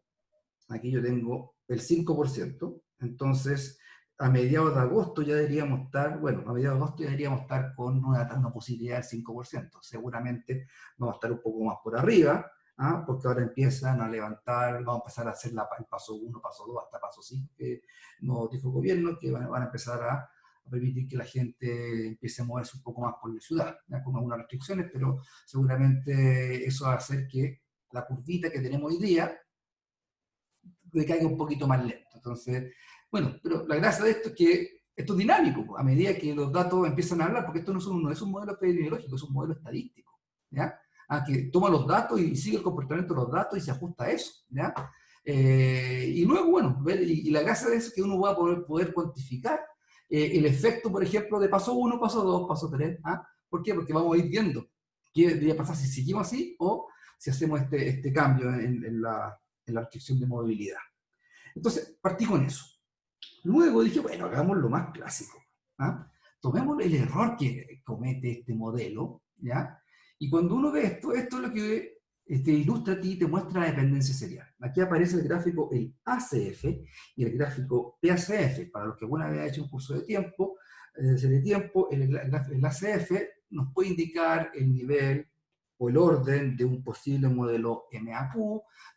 aquí yo tengo el 5%, entonces a mediados de agosto ya deberíamos estar, bueno, a mediados de agosto ya deberíamos estar con una posibilidad del 5%. Seguramente vamos a estar un poco más por arriba, ¿ah? Porque ahora empiezan a levantar, vamos a empezar a hacer el paso 1, paso 2, hasta paso 5, que nos dijo el gobierno, que van a empezar a permitir que la gente empiece a moverse un poco más por la ciudad, ¿ya? Con algunas restricciones, pero seguramente eso va a hacer que la curvita que tenemos hoy día caiga un poquito más lento. Entonces, bueno, pero la gracia de esto es que esto es dinámico, a medida que los datos empiezan a hablar, porque esto no es un modelo epidemiológico, es un modelo estadístico, ¿ya? Que toma los datos y sigue el comportamiento de los datos y se ajusta a eso, ¿ya? Y luego, bueno, y la gracia de eso es que uno va a poder cuantificar el efecto, por ejemplo, de paso 1, paso 2, paso 3. ¿Ah? ¿Por qué? Porque vamos a ir viendo qué debería pasar si seguimos así o si hacemos este cambio en la restricción de movilidad. Entonces, partí con eso. Luego dije, bueno, hagamos lo más clásico. ¿Ah? Tomemos el error que comete este modelo, ¿ya? Y cuando uno ve esto es lo que te ilustra a ti y te muestra la dependencia serial. Aquí aparece el gráfico, el ACF, y el gráfico PACF. Para los que alguna vez han hecho un curso de tiempo, el ACF nos puede indicar el nivel o el orden de un posible modelo MAQ,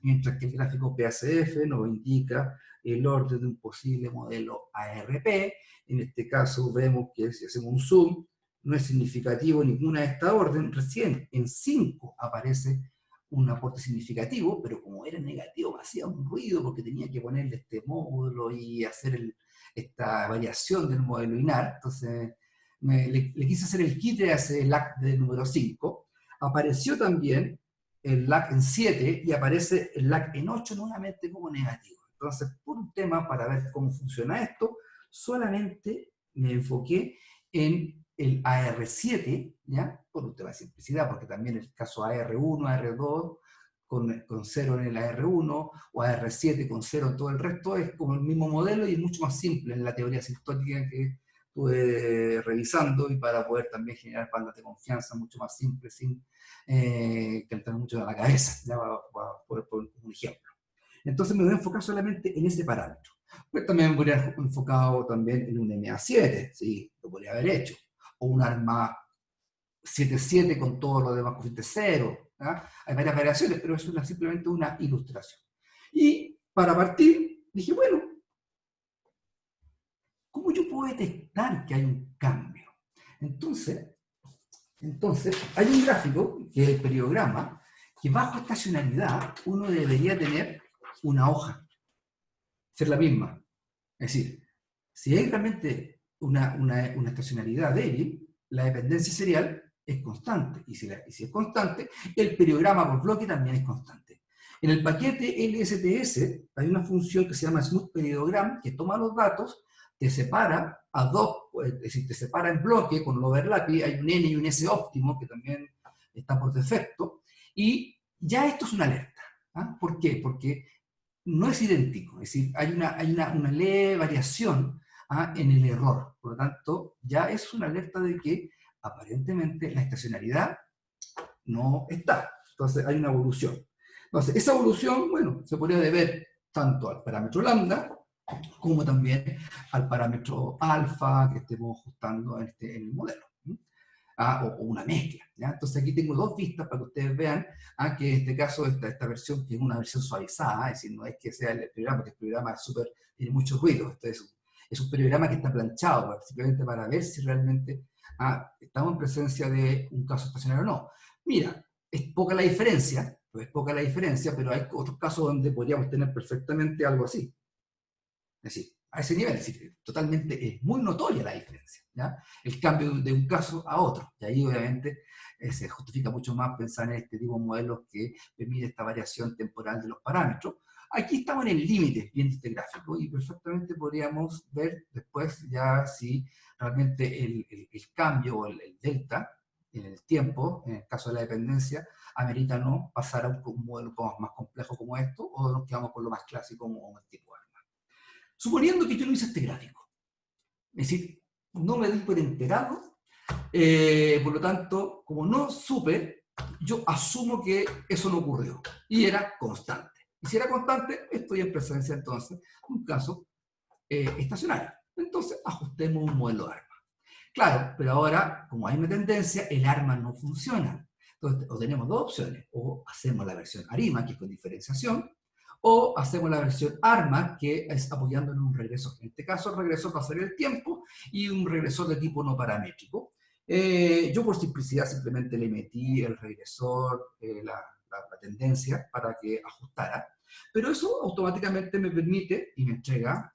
mientras que el gráfico PACF nos indica el orden de un posible modelo ARP. En este caso vemos que si hacemos un zoom, no es significativo ninguna de esta orden, recién en 5 aparece un aporte significativo, pero como era negativo me hacía un ruido porque tenía que ponerle este módulo y hacer esta variación del modelo INAR, entonces le quise hacer el quite a ese LAC del número 5. Apareció también el LAC en 7 y aparece el LAC en 8 nuevamente como negativo. Entonces, por un tema para ver cómo funciona esto, solamente me enfoqué en el AR7, ¿ya? Por un tema de simplicidad, porque también el caso AR1, AR2, con 0 en el AR1, o AR7 con 0 en todo el resto, es como el mismo modelo y es mucho más simple en la teoría asintótica que estuve revisando, y para poder también generar bandas de confianza mucho más simples, sin calentar mucho a la cabeza, ya para poder poner un ejemplo. Entonces me voy a enfocar solamente en ese parámetro. Pues también me podría haber enfocado también en un MA7, sí, lo podría haber hecho, o un arma 7-7 con todos los demás coeficientes cero. ¿Ah? Hay varias variaciones, pero es simplemente una ilustración. Y para partir, dije, bueno, ¿cómo yo puedo detectar que hay un cambio? Entonces hay un gráfico, que es el periodograma, que bajo estacionalidad uno debería tener una hoja, ser la misma. Es decir, si hay realmente una estacionalidad débil, la dependencia serial es constante. Y si es constante, el periograma por bloque también es constante. En el paquete LSTS hay una función que se llama Smooth Periodogram, que toma los datos, te separa a dos, es decir, te separa en bloque con el overlapping, hay un N y un S óptimo, que también está por defecto, y ya esto es una alerta. ¿Ah? ¿Por qué? Porque no es idéntico, es decir, hay una leve variación en el error. Por lo tanto, ya es una alerta de que aparentemente la estacionalidad no está. Entonces, hay una evolución. Entonces, esa evolución, bueno, se podría deber tanto al parámetro lambda como también al parámetro alfa que estemos ajustando en el modelo. O una mezcla. ¿Ya? Entonces aquí tengo dos vistas para que ustedes vean que en este caso esta versión, que es una versión suavizada, es decir, no es que sea el programa, porque el programa es tiene mucho ruido. Esto es un programa que está planchado, simplemente para ver si realmente estamos en presencia de un caso estacionario o no. Mira, es poca la diferencia, pero hay otros casos donde podríamos tener perfectamente algo así. Es decir, a ese nivel, es decir, totalmente es muy notoria la diferencia, ¿ya? El cambio de un caso a otro. Y ahí obviamente se justifica mucho más pensar en este tipo de modelos que permite esta variación temporal de los parámetros. Aquí estamos en el límite viendo este gráfico y perfectamente podríamos ver después ya si realmente el cambio o el delta en el tiempo, en el caso de la dependencia, amerita no pasar a un modelo más complejo como esto, o nos quedamos con lo más clásico como el tipo A. Suponiendo que yo no hice este gráfico, es decir, no me di por enterado, por lo tanto, como no supe, yo asumo que eso no ocurrió, y era constante. Y si era constante, estoy en presencia entonces de un caso estacionario. Entonces, ajustemos un modelo de arma. Claro, pero ahora, como hay una tendencia, el arma no funciona. Entonces, o tenemos dos opciones, o hacemos la versión ARIMA, que es con diferenciación, o hacemos la versión ARMA, que es apoyando en un regresor. En este caso, el regresor va a ser el tiempo y un regresor de tipo no paramétrico. Yo por simplicidad simplemente le metí el regresor, la tendencia, para que ajustara, pero eso automáticamente me permite y me entrega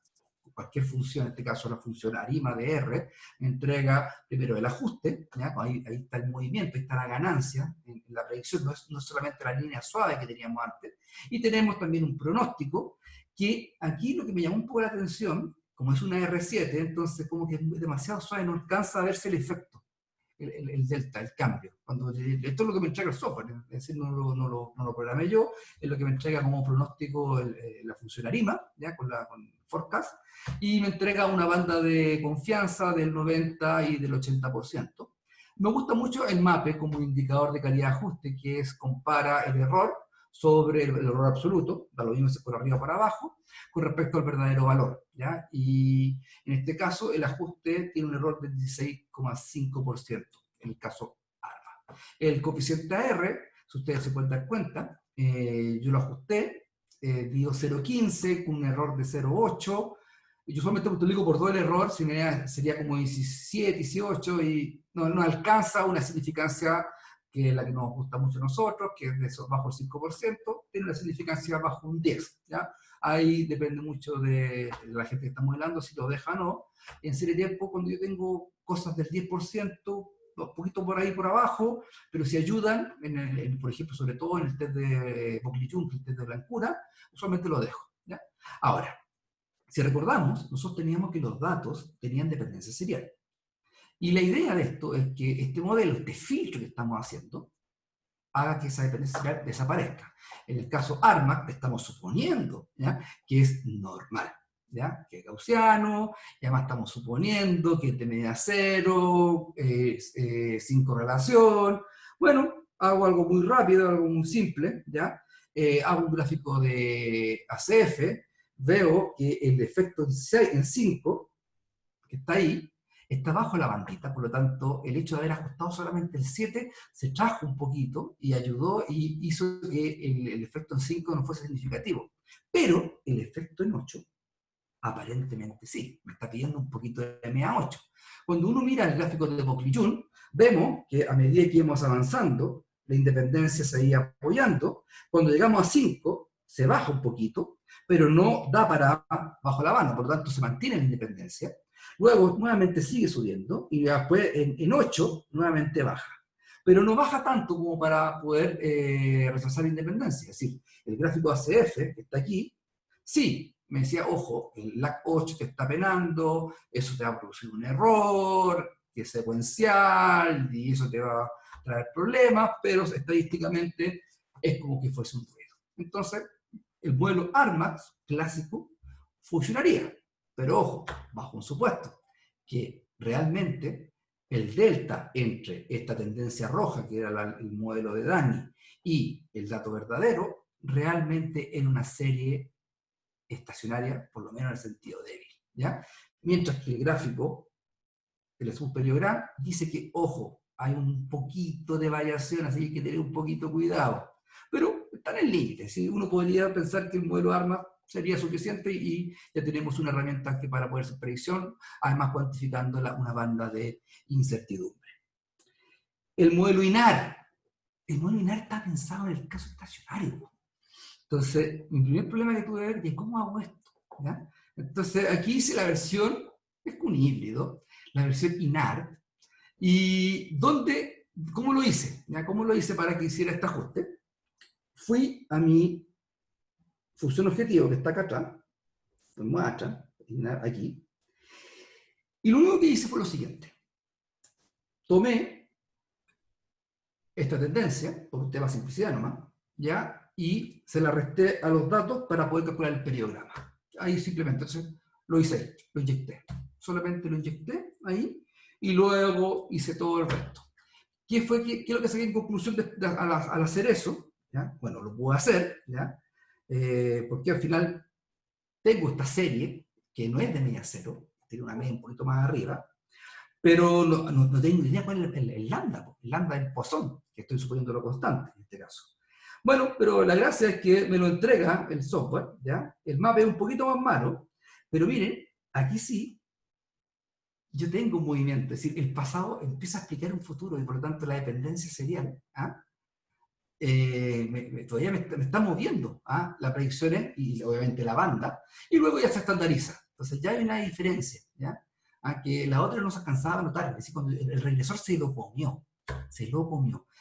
cualquier función, en este caso la función ARIMA de R, me entrega primero el ajuste, ¿ya? Ahí está el movimiento, ahí está la ganancia en la predicción, no es solamente la línea suave que teníamos antes, y tenemos también un pronóstico, que aquí lo que me llamó un poco la atención, como es una R7, entonces como que es demasiado suave, no alcanza a verse el efecto, el delta, el cambio. Esto es lo que me entrega el software, es decir, no lo programé yo, es lo que me entrega como pronóstico la función ARIMA, ¿ya? Con Forecast, y me entrega una banda de confianza del 90 y del 80%. Me gusta mucho el MAPE como indicador de calidad de ajuste, que compara el error sobre el error absoluto, da lo mismo si es por arriba o por abajo, con respecto al verdadero valor, ¿ya? Y en este caso el ajuste tiene un error del 16,5% en el caso ARMA. El coeficiente AR, si ustedes se pueden dar cuenta, yo lo ajusté, dio 0,15 con un error de 0,8, yo solamente multiplico por todo el error, sería como 17, 18, y no alcanza una significancia que es la que nos gusta mucho a nosotros, que es de eso, bajo el 5%, tiene una significancia bajo un 10, ¿ya? Ahí depende mucho de la gente que está modelando, si lo deja o no. En serie de tiempo, cuando yo tengo cosas del 10%, un poquito por ahí por abajo, pero si ayudan, por ejemplo, sobre todo en el test de Boclichun, el test de blancura, usualmente lo dejo, ¿ya? Ahora, si recordamos, nosotros teníamos que los datos tenían dependencia serial. Y la idea de esto es que este modelo, este filtro que estamos haciendo, haga que esa dependencia desaparezca. En el caso ARMAC estamos suponiendo, ¿ya?, que es normal, ¿ya?, que es gaussiano, y además estamos suponiendo que es de medida cero, sin correlación. Bueno, hago algo muy rápido, algo muy simple, ¿ya? Hago un gráfico de ACF, veo que el efecto en 5, que está ahí, está bajo la bandita, por lo tanto, el hecho de haber ajustado solamente el 7 se trajo un poquito y ayudó y hizo que el efecto en 5 no fuese significativo. Pero el efecto en 8, aparentemente sí, me está pidiendo un poquito de MA8. Cuando uno mira el gráfico de Poklejun, vemos que a medida que íbamos avanzando, la independencia se iba apoyando. Cuando llegamos a 5, se baja un poquito, pero no da para bajo la banda, por lo tanto se mantiene la independencia. Luego nuevamente sigue subiendo y después en 8 nuevamente baja. Pero no baja tanto como para poder retrasar la independencia. Es decir, el gráfico ACF, que está aquí, sí, me decía, ojo, el lag 8 te está penando, eso te va a producir un error, que es secuencial, y eso te va a traer problemas, pero estadísticamente es como que fuese un ruido. Entonces, el modelo ARMAX clásico funcionaría, pero ojo, bajo un supuesto, que realmente el delta entre esta tendencia roja, que era el modelo de Dani, y el dato verdadero, realmente en una serie estacionaria, por lo menos en el sentido débil, ¿ya? Mientras que el gráfico, el superior dice que, ojo, hay un poquito de variación, así que hay que tener un poquito cuidado. Pero está en el límite, ¿sí? Uno podría pensar que el modelo ARMA sería suficiente y ya tenemos una herramienta que para poder hacer predicción, además cuantificando una banda de incertidumbre. El modelo INAR está pensado en el caso estacionario. Entonces, mi primer problema que tuve que ver es cómo hago esto, ¿ya? Entonces, aquí hice la versión, es un híbrido, la versión INART, y ¿cómo lo hice? ¿Ya? ¿Cómo lo hice para que hiciera este ajuste? Fui a mi función objetivo, que está acá atrás, muy atrás, aquí, y lo único que hice fue lo siguiente. Tomé esta tendencia, por un tema de simplicidad nomás, ¿ya? Y se la resté a los datos para poder calcular el periograma. Ahí simplemente, entonces, lo hice ahí, lo inyecté. Solamente lo inyecté ahí y luego hice todo el resto. ¿Qué es lo que saqué en conclusión al hacer eso? ¿Ya? Bueno, lo puedo hacer, ¿ya? Porque al final tengo esta serie que no es de media cero, tiene una media un poquito más arriba, pero no tengo idea cuál es el lambda. El lambda es el Poisson, que estoy suponiendo lo constante en este caso. Bueno, pero la gracia es que me lo entrega el software, ¿ya? El mapa es un poquito más malo, pero miren, aquí sí, yo tengo un movimiento, es decir, el pasado empieza a explicar un futuro y por lo tanto la dependencia serial, ¿ah? Todavía me está moviendo, ¿ah? Las predicciones y obviamente la banda, y luego ya se estandariza. Entonces ya hay una diferencia, ¿ya? A que la otra no se alcanzaba a notar, es decir, cuando el regresor se lo comió,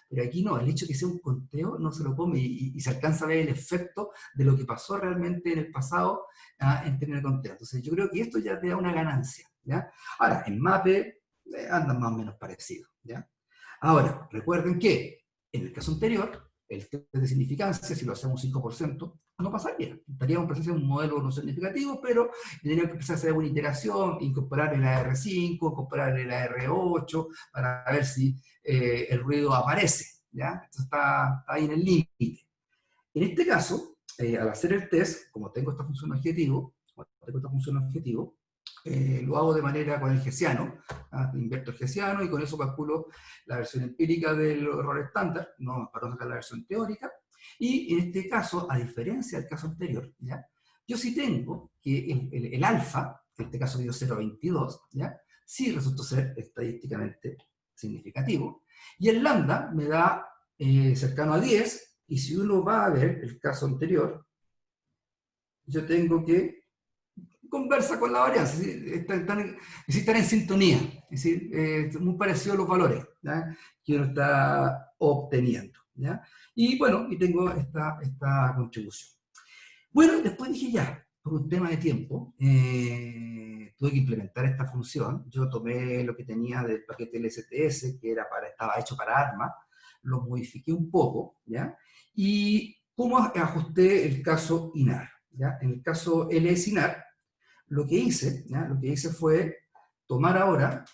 pero aquí no, el hecho de que sea un conteo no se lo come y se alcanza a ver el efecto de lo que pasó realmente en el pasado, en términos de conteo. Entonces yo creo que esto ya te da una ganancia, ¿ya? Ahora, en MAPE andan más o menos parecidos, ¿ya? Ahora, recuerden que en el caso anterior, el test de significancia, si lo hacemos 5%, no pasaría. Estaríamos en presencia de un modelo no significativo, pero tendríamos que empezar a hacer una iteración, incorporar el AR5, incorporar el AR8, para ver si el ruido aparece, ¿ya? Esto está ahí en el límite. En este caso, al hacer el test, como tengo esta función objetivo, lo hago de manera con el Hessiano, invierto el Hessiano y con eso calculo la versión empírica del error estándar, no para no sacar la versión teórica, y en este caso, a diferencia del caso anterior, ¿ya? Yo sí tengo que el alfa, que en este caso dio 0,22, ¿ya? Sí resultó ser estadísticamente significativo, y el lambda me da cercano a 10, y si uno va a ver el caso anterior, yo tengo que conversa con la varianza, están en sintonía, es decir, muy parecidos los valores, ¿ya?, que uno está obteniendo, ¿ya? Y bueno, y tengo esta contribución. Bueno, después dije ya, por un tema de tiempo, tuve que implementar esta función. Yo tomé lo que tenía del paquete LSTS, que estaba hecho para armas, lo modifiqué un poco, ¿ya? Y cómo ajusté el caso INAR, ¿ya? En el caso LS-INAR, lo que hice, ¿ya? Lo que hice fue tomar ahora,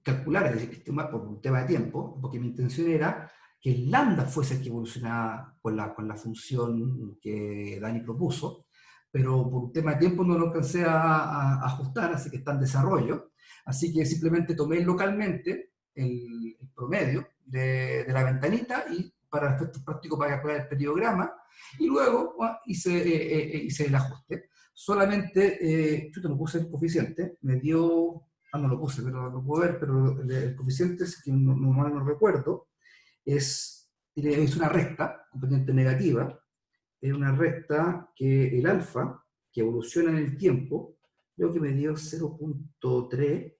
calcular el sistema por un tema de tiempo, porque mi intención era que el lambda fuese el que evolucionaba con la función que Dani propuso, pero por un tema de tiempo no lo alcancé a ajustar, así que está en desarrollo. Así que simplemente tomé localmente el promedio de la ventanita y para efectos prácticos para calcular el periodograma, y luego hice el ajuste. Solamente, yo te lo puse el coeficiente, me dio, no lo puse, pero lo puedo ver, pero el coeficiente, es que no mal no recuerdo, es una recta, componente negativa, es una recta que el alfa, que evoluciona en el tiempo, creo que me dio 0.3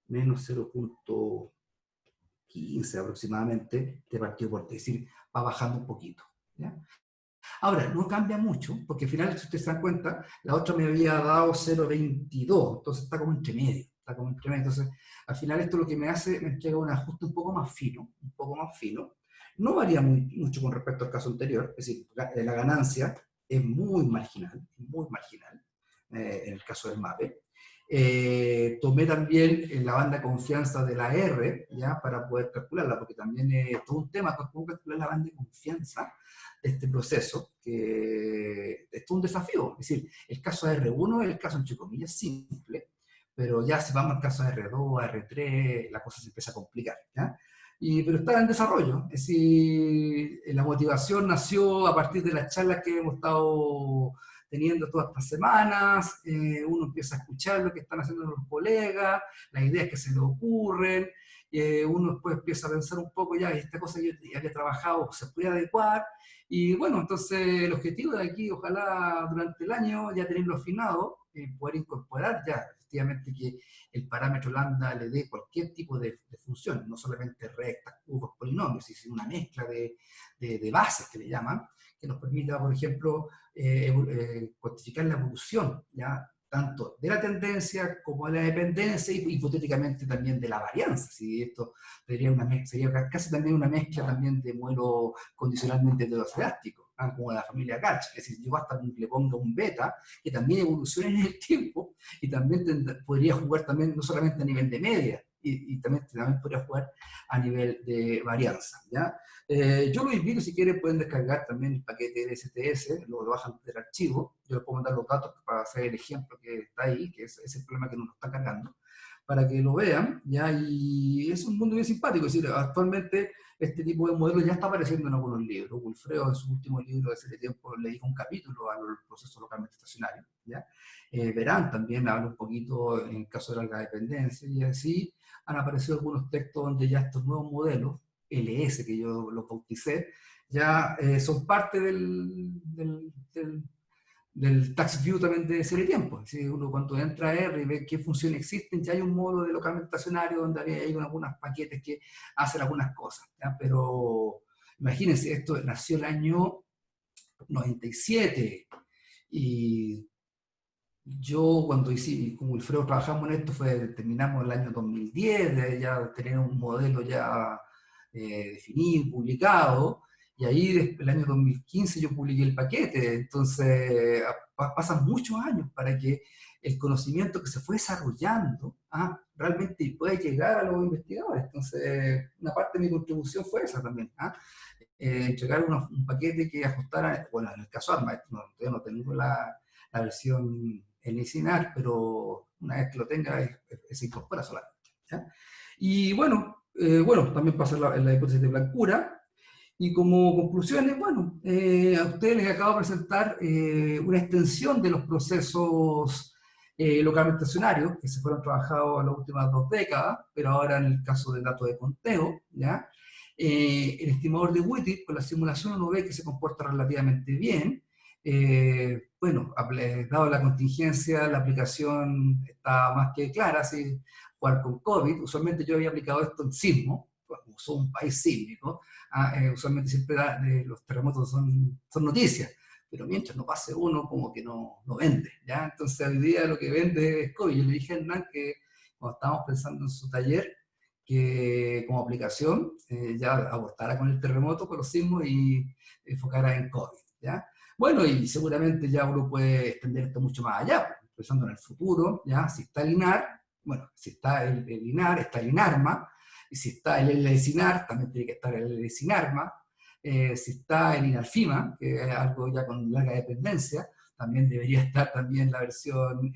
menos 0.15 aproximadamente de partido por t, es decir, va bajando un poquito. ¿Ya? Ahora, no cambia mucho, porque al final, si ustedes se dan cuenta, la otra me había dado 0.22, entonces está como entre medio, está como entre medio. Entonces, al final esto lo que me hace, me entrega un ajuste un poco más fino, un poco más fino. No varía mucho con respecto al caso anterior, es decir, la ganancia es muy marginal, en el caso del MAPE. Tomé también la banda de confianza de la R, ¿ya? Para poder calcularla, porque también es todo un tema, cómo calcular la banda de confianza de este proceso, que es todo un desafío. Es decir, el caso R1 es el caso, entre comillas, simple, pero ya si vamos al caso R2, R3, la cosa se empieza a complicar, ¿ya? Pero está en desarrollo, es decir, la motivación nació a partir de las charlas que hemos estado teniendo todas estas semanas, uno empieza a escuchar lo que están haciendo los colegas, las ideas que se le ocurren, uno después empieza a pensar un poco, ya, esta cosa que yo ya había trabajado se puede adecuar, y bueno, entonces el objetivo de aquí, ojalá durante el año ya tenerlo afinado, poder incorporar ya efectivamente que el parámetro lambda le dé cualquier tipo de función, no solamente rectas, cubos, polinomios, sino una mezcla de bases que le llaman, que nos permita, por ejemplo, cuantificar la evolución, ¿ya? Tanto de la tendencia como de la dependencia y hipotéticamente también de la varianza. Si esto sería casi también una mezcla también de modelo condicionalmente heterocedástico, como la familia Catch. Es decir, yo basta que le ponga un beta que también evolucione en el tiempo y también podría jugar también no solamente a nivel de media, y también podría jugar a nivel de varianza, ¿ya? Yo los invito, si quieren, pueden descargar también el paquete de STS, lo bajan del archivo, yo les puedo mandar los datos para hacer el ejemplo que está ahí, que es el problema que nos está cargando, para que lo vean, ¿ya? Y es un mundo bien simpático, es decir, actualmente este tipo de modelos ya está apareciendo en algunos libros. Wilfredo, en su último libro de ese tiempo, le dijo un capítulo al proceso localmente estacionario, ¿ya? Verán también habla un poquito en el caso de la alta dependencia, y así han aparecido algunos textos donde ya estos nuevos modelos, LS, que yo lo bauticé, ya son parte del tax view también de serie tiempo. Si uno cuando entra a R y ve qué funciones existen, ya hay un modo de localmente estacionario donde hay algunos paquetes que hacen algunas cosas, ¿ya? Pero imagínense, esto nació el año 97 y yo cuando hice, con Wilfredo trabajamos en esto, terminamos el año 2010, de ya tener un modelo ya definido, publicado, y ahí desde el año 2015 yo publiqué el paquete, entonces pasan muchos años para que el conocimiento que se fue desarrollando realmente pueda llegar a los investigadores. Entonces, una parte de mi contribución fue esa también, entregar un paquete que ajustara, bueno, en el caso ARMA, todavía no tengo la versión en ICINAR, pero una vez que lo tenga, se incorpora solamente, ¿ya? Y bueno, también pasa en la hipótesis de blancura. Y como conclusiones, bueno, a ustedes les acabo de presentar una extensión de los procesos localmente estacionarios que se fueron trabajados en las últimas 2 décadas, pero ahora en el caso del dato de conteo, ¿ya? El estimador de Wittig con la simulación uno ve que se comporta relativamente bien. Bueno, dado la contingencia, la aplicación está más que clara, así jugar con COVID. Usualmente yo había aplicado esto en sismo, como somos un país sísmico, usualmente siempre los terremotos son noticias. pero mientras no pase uno, como que no vende, ¿ya? Entonces hoy día lo que vende es COVID. Yo le dije a Hernán que cuando estábamos pensando en su taller, que como aplicación ya abortara con el terremoto, con los sismos y enfocara en COVID, ¿ya? Bueno, y seguramente ya uno puede extender esto mucho más allá, pensando en el futuro, ¿ya? Si está el INAR, bueno, si está el INAR, está el INARMA, y si está el LSINAR, también tiene que estar el LSINARMA, si está el INARFIMA, que es algo ya con larga dependencia, también debería estar también la versión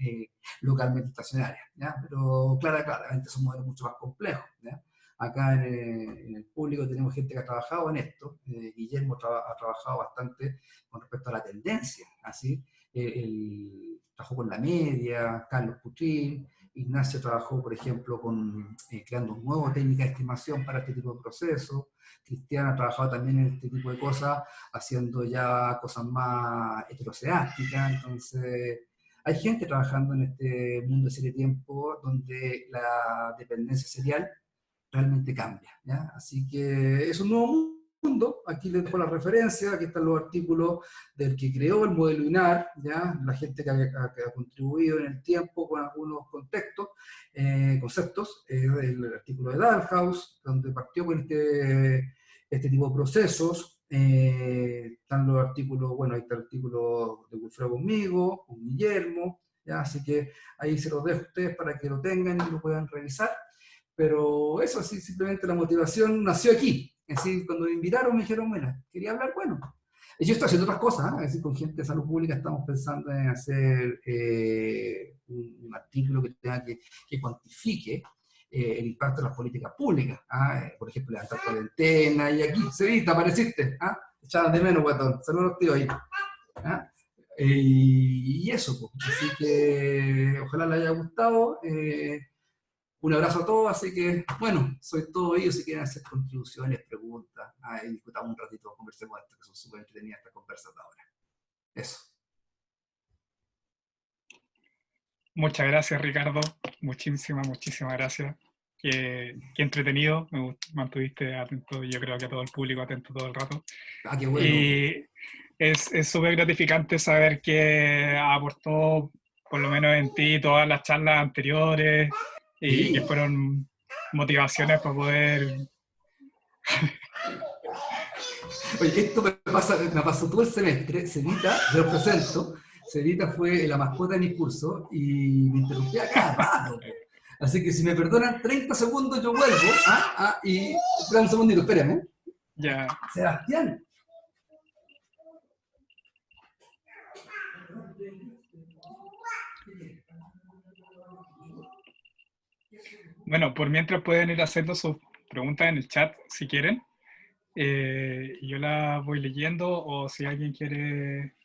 localmente estacionaria, ¿ya? Pero claramente son modelos mucho más complejos, ¿ya? Acá en el público tenemos gente que ha trabajado en esto. Guillermo ha trabajado bastante con respecto a la tendencia, ¿así? Trabajó con la media, Carlos Putrín, Ignacio trabajó, por ejemplo, creando nuevas técnicas de estimación para este tipo de procesos. Cristian ha trabajado también en este tipo de cosas, haciendo ya cosas más heteroseásticas. Entonces, hay gente trabajando en este mundo de serie tiempo donde la dependencia serial realmente cambia, ¿ya? Así que es un nuevo mundo. Aquí les dejo la referencia, aquí están los artículos del que creó el modelo INAR, ¿ya? La gente que ha contribuido en el tiempo con algunos conceptos, el artículo de Dalhaus, donde partió con este tipo de procesos. Están los artículos, bueno, ahí está el artículo de Wilfredo conmigo, con Guillermo, ¿ya? Así que ahí se los dejo a ustedes para que lo tengan y lo puedan revisar. Pero eso, así, simplemente la motivación nació aquí. Es decir, cuando me invitaron me dijeron, bueno, quería hablar, bueno. Y yo estoy haciendo otras cosas, ¿eh? Es decir, con gente de salud pública estamos pensando en hacer un artículo que tenga que cuantifique el impacto de las políticas públicas. Por ejemplo, levantar cuarentena, y aquí, Cevita, apareciste. Echaban de menos, guatón. Saludos, tío, ahí. Y eso, pues. Así que ojalá les haya gustado. Un abrazo a todos, así que, bueno, soy todo ellos si quieren hacer contribuciones, preguntas, y discutamos un ratito, conversemos esto, que son súper entretenidas estas conversas de ahora. Eso. Muchas gracias, Ricardo. Muchísimas gracias. Qué entretenido, me mantuviste atento, yo creo que a todo el público atento todo el rato. Qué bueno. Y es súper gratificante saber que aportó, por lo menos en ti, todas las charlas anteriores y Sí. que fueron motivaciones para poder... Oye, esto me pasó todo el semestre. Cevita, yo lo presento, Cevita fue la mascota de mi curso y me interrumpía cada rato. Así que si me perdonan 30 segundos, yo vuelvo. Y espera un segundito, espérame. Ya. Sebastián. Bueno, por mientras pueden ir haciendo sus preguntas en el chat si quieren. Yo las voy leyendo, o si alguien quiere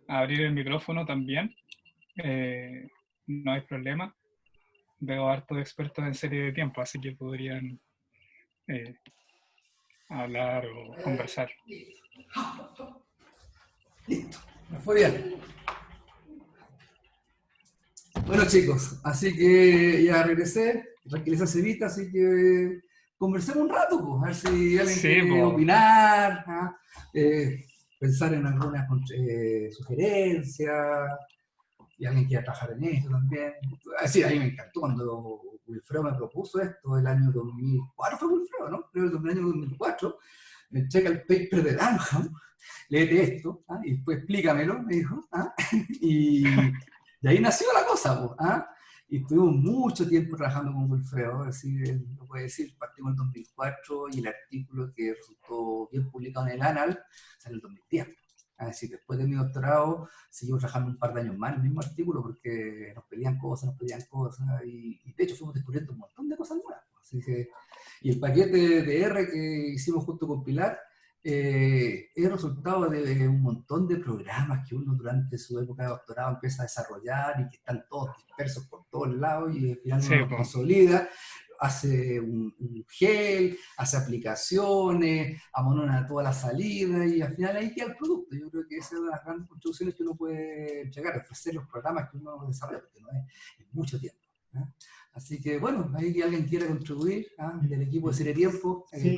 abrir el micrófono también, no hay problema. Veo hartos expertos en serie de tiempo, así que podrían hablar o conversar. Listo, me fue bien. Bueno, chicos, así que ya regresé, tranquiliza Cevita, así que conversemos un rato, pues, a ver si alguien quiere opinar, pensar en algunas sugerencias, y alguien quiere trabajar en esto también. Sí, a mí me encantó cuando Wilfredo me propuso esto, el año 2004 fue Wilfredo, ¿no? Creo que el año 2004, me checa el paper de Dunham, léete esto, y después explícamelo, me dijo, y de ahí nació la cosa, y estuvimos mucho tiempo trabajando con Wilfredo, así lo puede decir, partimos en el 2004 y el artículo que resultó bien publicado en el Annal salió en el 2010. Es decir, después de mi doctorado seguimos trabajando un par de años más en el mismo artículo porque nos pedían cosas, y de hecho fuimos descubriendo un montón de cosas nuevas. Así que, y el paquete de R que hicimos junto con Pilar es resultado de un montón de programas que uno durante su época de doctorado empieza a desarrollar y que están todos dispersos por todos lados y al final uno los consolida, hace un gel, hace aplicaciones, amonona toda la salida y al final ahí queda el producto. Yo creo que esa es una de las grandes construcciones que uno puede llegar a ofrecer los programas que uno desarrolla, porque no es mucho tiempo. Así que bueno, ahí que alguien quiera contribuir del equipo de Serie Tiempo, sí,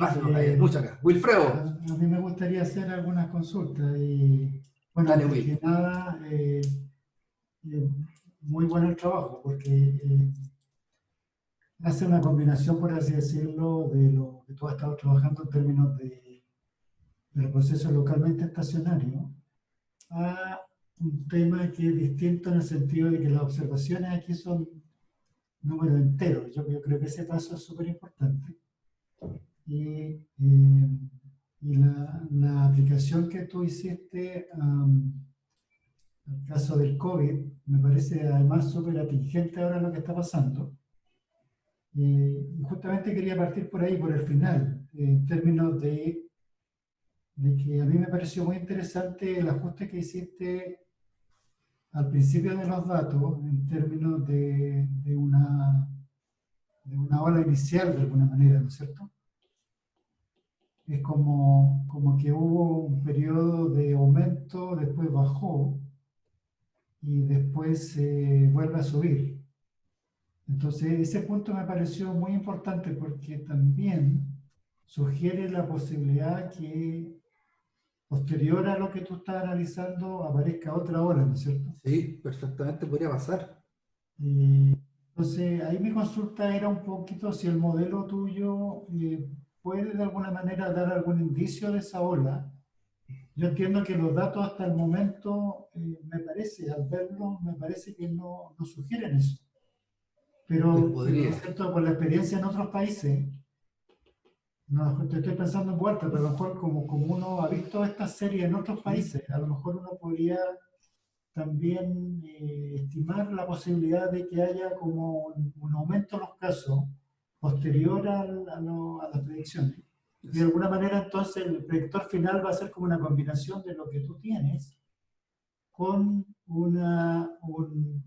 mucho acá. Wilfredo. A mí me gustaría hacer algunas consultas y Bueno, Dale, antes Will. que nada, eh, muy bueno el trabajo, porque hace una combinación, por así decirlo, de lo que tú has estado trabajando en términos de los procesos localmente estacionarios, a un tema que es distinto en el sentido de que las observaciones aquí son números enteros. Yo creo que ese paso es súper importante. Y la aplicación que tú hiciste al caso del COVID me parece además súper atingente ahora lo que está pasando. Y justamente quería partir por ahí, por el final, en términos de que a mí me pareció muy interesante el ajuste que hiciste al principio de los datos en términos de una ola inicial de alguna manera, ¿no es cierto? Es como que hubo un periodo de aumento, después bajó y después vuelve a subir. Entonces ese punto me pareció muy importante porque también sugiere la posibilidad que posterior a lo que tú estás analizando aparezca otra ola, ¿no es cierto? Sí, perfectamente podría pasar. Entonces, ahí mi consulta era un poquito si el modelo tuyo puede de alguna manera dar algún indicio de esa ola. Yo entiendo que los datos hasta el momento, me parece, al verlos, me parece que no sugieren eso. Pero ¿no es Podría. cierto? Por la experiencia en otros países, no, te estoy pensando en vuelta, pero a lo mejor como uno ha visto esta serie en otros países, a lo mejor uno podría también estimar la posibilidad de que haya como un aumento en los casos posterior a las predicciones. Y de alguna manera entonces el predictor final va a ser como una combinación de lo que tú tienes con un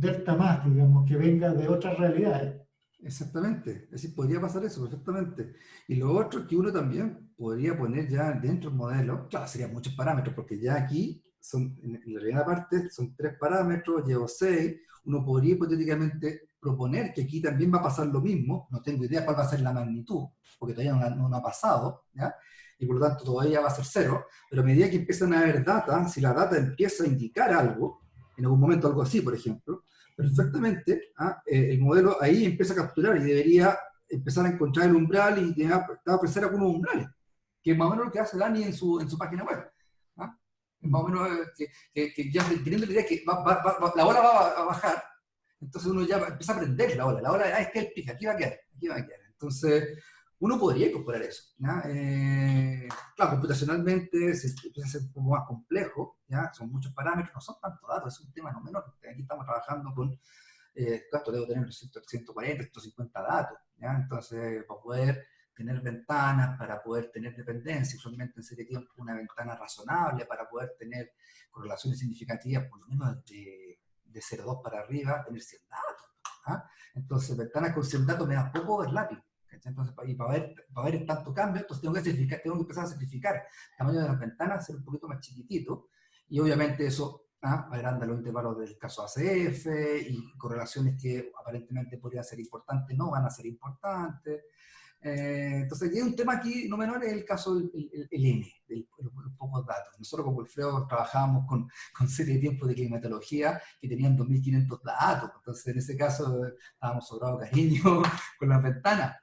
delta más, digamos, que venga de otras realidades. Exactamente, es decir, podría pasar eso perfectamente. Y lo otro es que uno también podría poner ya dentro del modelo, claro, serían muchos parámetros, porque ya aquí son, en la primera parte son 3 parámetros, llevo 6, uno podría hipotéticamente proponer que aquí también va a pasar lo mismo, no tengo idea cuál va a ser la magnitud, porque todavía no ha pasado, ¿ya? Y por lo tanto todavía va a ser 0, pero a medida que empiezan a haber data, si la data empieza a indicar algo, en algún momento algo así, por ejemplo, perfectamente, el modelo ahí empieza a capturar y debería empezar a encontrar el umbral y te va a ofrecer algunos umbrales, que es más o menos lo que hace Dani en su página web. ¿Ah? Es más o menos que ya teniendo la idea que la ola va a bajar, entonces uno ya empieza a aprender la ola es que el pico, aquí va a quedar, aquí va a quedar. Entonces, uno podría incorporar eso. ¿Ya? Claro, computacionalmente se empieza a ser un poco más complejo, ¿ya? Son muchos parámetros, no son tantos datos, es un tema no menor. Aquí estamos trabajando con, ¿cuánto debo tener? 140, 150 datos, ¿ya? Entonces, para poder tener ventanas, para poder tener dependencia, usualmente en serie tiempo una ventana razonable, para poder tener correlaciones significativas, por lo menos de 0,2 para arriba, tener 100 datos. ¿Ah? Entonces, ventanas con 100 datos me da poco overlapping. Entonces, y para ver tanto cambio, entonces tengo que empezar a simplificar el tamaño de las ventanas, hacer un poquito más chiquitito, y obviamente eso agranda los intervalos del caso ACF, y correlaciones que aparentemente podrían ser importantes, no van a ser importantes. Entonces, hay un tema aquí no menor, es el caso del N, de los pocos datos. Nosotros como Wilfredo trabajábamos con serie de tiempos de climatología que tenían 2.500 datos, entonces en ese caso estábamos sobrados cariño con las ventanas,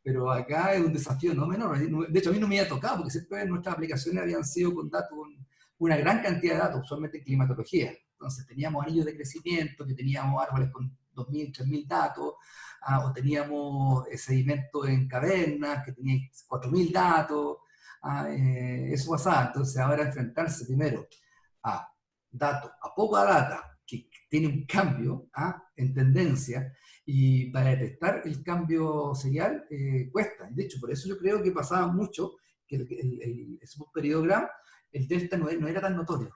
pero acá es un desafío no menor. De hecho, a mí no me había tocado, porque siempre nuestras aplicaciones habían sido con datos, con una gran cantidad de datos, usualmente en climatología. Entonces teníamos anillos de crecimiento, que teníamos árboles con 2.000, 3.000 datos, o teníamos sedimento en cavernas, que tenía 4.000 datos, eso pasaba. Entonces ahora enfrentarse primero a datos, a poca data, que tiene un cambio en tendencia, y para detectar el cambio serial cuesta. De hecho, por eso yo creo que pasaba mucho que el subperiodogram, el delta no era tan notorio.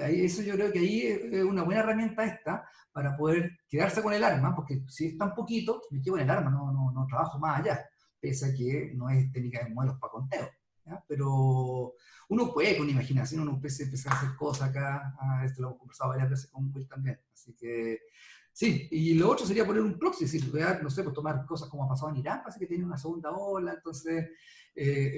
Eso yo creo que ahí es una buena herramienta esta para poder quedarse con el arma, porque si es tan poquito, me quedo con el arma, no trabajo más allá, pese a que no es técnica de modelos para conteo. ¿Ya? Pero uno puede con imaginación, uno puede empezar a hacer cosas acá, esto lo hemos conversado varias veces con Will también, así que sí, y lo otro sería poner un proxy, es decir, no sé, pues tomar cosas como ha pasado en Irán, parece que tiene una segunda ola, entonces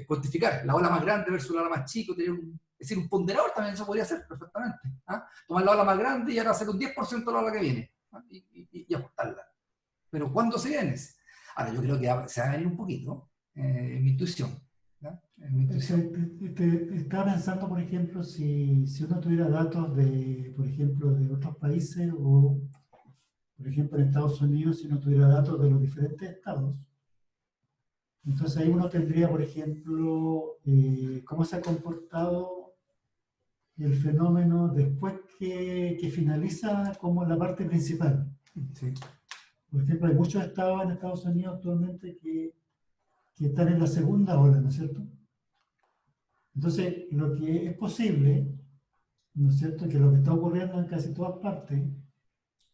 cuantificar la ola más grande versus la ola más chica, tener Es decir, un ponderador también se podría hacer perfectamente. ¿Ah? Tomar la ola más grande y ahora hacer un 10% de la ola que viene. ¿Ah? Y ajustarla. Pero ¿cuándo se viene? Ahora, yo creo que se va a venir un poquito. Mi intuición. ¿Ya? Mi intuición. Estaba pensando, por ejemplo, si uno tuviera datos de, por ejemplo, de otros países o, por ejemplo, en Estados Unidos, si uno tuviera datos de los diferentes estados, entonces ahí uno tendría, por ejemplo, cómo se ha comportado el fenómeno después que finaliza como la parte principal. Sí. Por ejemplo, hay muchos estados en Estados Unidos actualmente que están en la segunda ola, ¿no es cierto? Entonces, lo que es posible, ¿no es cierto?, que lo que está ocurriendo en casi todas partes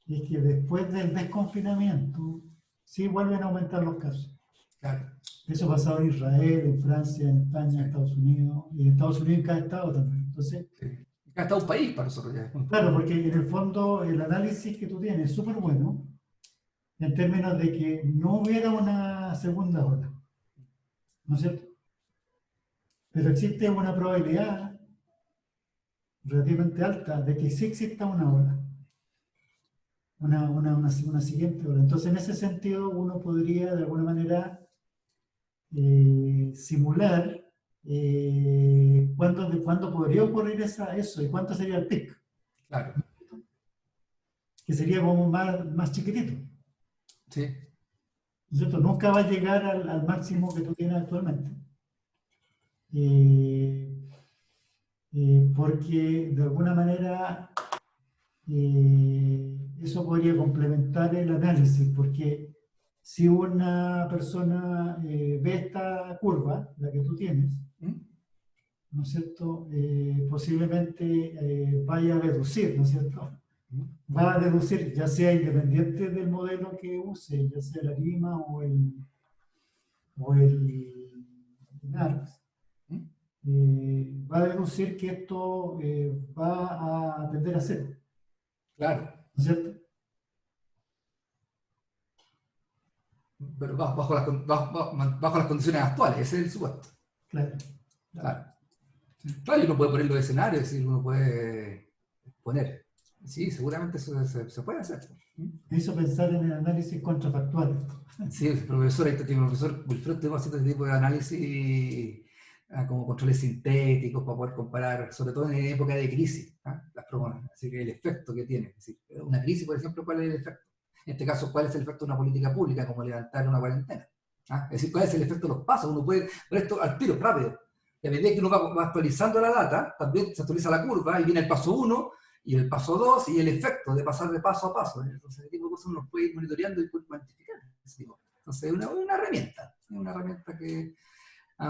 es que después del desconfinamiento sí vuelven a aumentar los casos. Claro. Eso ha pasado en Israel, en Francia, en España, en Estados Unidos, y en Estados Unidos en cada estado también. Entonces, Sí. Cada estado es un país para nosotros ya. claro, porque en el fondo el análisis que tú tienes es súper bueno en términos de que no hubiera una segunda ola, ¿no es cierto? Pero existe una probabilidad relativamente alta de que sí exista una ola, una siguiente ola. Entonces, en ese sentido, uno podría de alguna manera simular cuándo podría ocurrir eso y cuánto sería el pic, Claro. que sería como más chiquitito. Sí. ¿Cierto? Nunca va a llegar al máximo que tú tienes actualmente. Porque de alguna manera eso podría complementar el análisis, porque si una persona ve esta curva, la que tú tienes, ¿no es cierto?, posiblemente vaya a deducir, ¿no es cierto? Va a deducir, ya sea independiente del modelo que use, ya sea la RIMA o el NARX, va a deducir que esto va a tender a cero. Claro. ¿No es cierto? Pero bajo las condiciones actuales, ese es el supuesto. Claro. Claro. Claro, y uno puede poner los escenarios, es decir, uno puede poner. Sí, seguramente eso se puede hacer. Me hizo pensar en el análisis contrafactual. Sí, el profesor, el profesor Wilfredo, estuvimos haciendo este tipo de análisis como controles sintéticos para poder comparar, sobre todo en época de crisis, las promos, así que el efecto que tiene. Es decir, una crisis, por ejemplo, ¿cuál es el efecto? En este caso, ¿cuál es el efecto de una política pública, como levantar una cuarentena? Es decir, ¿cuál es el efecto de los pasos? Uno puede, por esto, al tiro, rápido. Y a medida que uno va actualizando la data, también se actualiza la curva y viene el paso 1 y el paso 2 y el efecto de pasar de paso a paso. Entonces, ese tipo de cosas uno los puede ir monitoreando y puede cuantificar. Entonces, es una herramienta que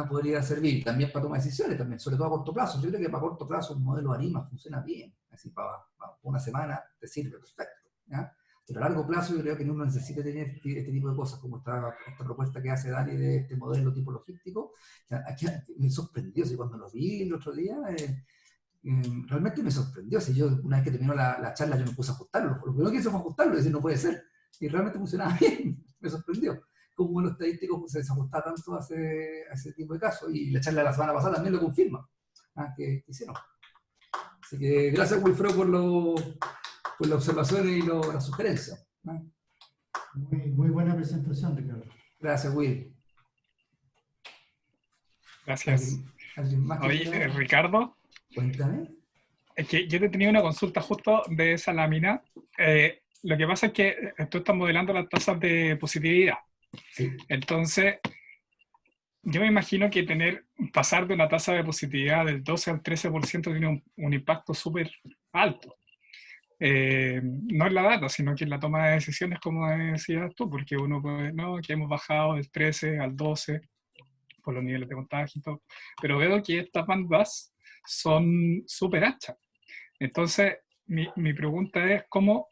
podría servir también para tomar decisiones, también, sobre todo a corto plazo. Yo creo que para corto plazo un modelo ARIMA funciona bien. Así para una semana te sirve perfecto. ¿Ya? Pero a largo plazo yo creo que uno necesita tener este tipo de cosas, como esta propuesta que hace Dani de este modelo tipo logístico. Aquí me sorprendió, si cuando lo vi el otro día, realmente me sorprendió. Si yo, una vez que terminó la charla, yo me puse a ajustarlo. Lo primero que hice fue ajustarlo y decir, no puede ser. Y realmente funcionaba bien, me sorprendió. Como los estadísticos se desajustaba tanto a ese tipo de casos. Y la charla de la semana pasada también lo confirma, que hicieron. Así que gracias, Wilfredo, por las observaciones y las sugerencias. Muy buena presentación, Ricardo. Gracias, Will. Gracias. ¿Alguien más que Oye, quiera? Ricardo, Cuéntame. es que yo te tenía una consulta justo de esa lámina. Lo que pasa es que tú estás modelando las tasas de positividad. Sí. Entonces, yo me imagino que pasar de una tasa de positividad del 12 al 13% tiene un impacto súper alto. No en la data, sino que en la toma de decisiones, como decías tú, porque uno puede, no, que hemos bajado del 13 al 12 por los niveles de contagio y todo, pero veo que estas bandas son súper anchas. Entonces, mi pregunta es, ¿cómo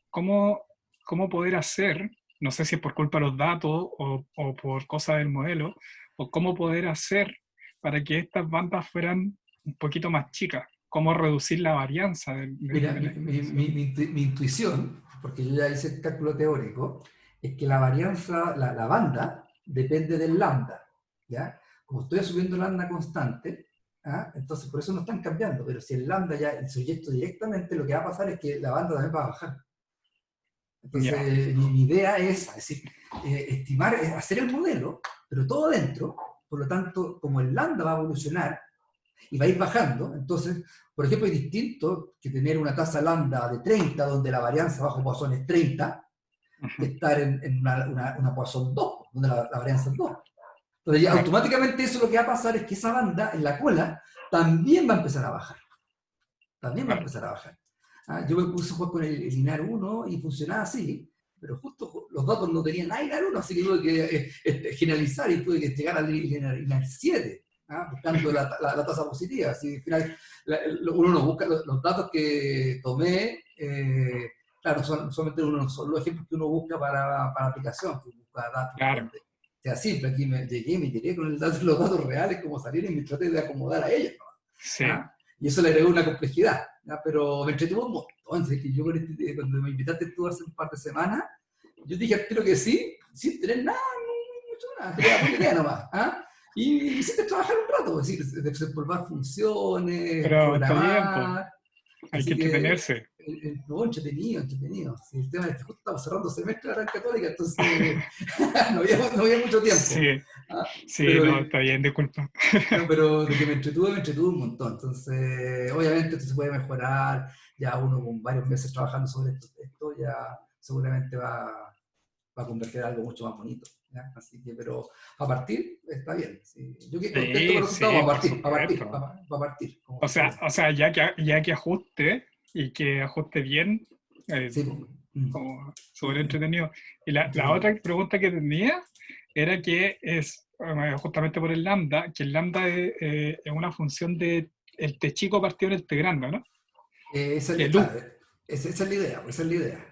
poder hacer, no sé si es por culpa de los datos o por cosa del modelo, o cómo poder hacer para que estas bandas fueran un poquito más chicas? ¿Cómo reducir la varianza Mira, mi intuición, porque yo ya hice el cálculo teórico, es que la varianza, la banda, depende del lambda. ¿Ya? Como estoy asumiendo lambda constante, ¿ah? Entonces, por eso no están cambiando, pero si el lambda ya, el proyecto directamente, lo que va a pasar es que la banda también va a bajar. Ya, Entonces, mi idea es decir, estimar, hacer el modelo, pero todo dentro, por lo tanto, como el lambda va a evolucionar y va a ir bajando, entonces, por ejemplo, es distinto que tener una tasa lambda de 30, donde la varianza bajo Poisson es 30, que ujú, estar en una Poisson 2, donde la varianza es 2. Entonces, ya claro, automáticamente eso lo que va a pasar es que esa banda en la cola también va a empezar a bajar. También va a claro, empezar a bajar. Yo me puse a jugar con el Linear 1 y funcionaba así, pero justo los datos no tenían nada Linear 1, así que tuve que generalizar y tuve que llegar al Linear 7, buscando la tasa positiva. Así, al final, uno no busca los datos que tomé, claro, solamente son los ejemplos que uno busca para aplicación, que busca datos claro, donde sea simple. Aquí me tiré con los datos reales como salieron y me traté de acomodar a ellos, ¿no? sí, Y eso le agregó una complejidad, ¿ya? Pero me entretuvo un montón. Así que yo cuando me invitaste tú hace un par de semanas, yo dije, creo que sí, sin tener nada, mucho nada, tenía buena idea nomás. ¿Ah? Y hiciste trabajar un rato, es decir, desempolvar funciones, pero está bien, pues, programar. hay que Así que, entretenerse. no, entretenido, entretenido. Sí, el tema es que justo estamos cerrando semestre de la Católica, entonces no había mucho tiempo. Sí, ¿Ah? sí, Pero no, está bien, disculpa. no, pero de que me entretuve un montón. Entonces, obviamente esto se puede mejorar. Ya uno con varios meses trabajando sobre esto ya seguramente va a converger a algo mucho más bonito. ¿Ya? Así que, pero a partir está bien. Sí. Yo que contento con Sí, los resultados, sí, va a por partir, va a partir, supuesto. va a partir, como O está sea, bien. o sea, ya que ajuste y que ajuste bien, eh, Sí, pues. como súper entretenido. Y la Entretenido. otra pregunta que tenía era que es justamente por el lambda, que el lambda es una función de el t chico partido en el t grande, ¿no? Que el Claro, u. esa es la idea, esa es la idea.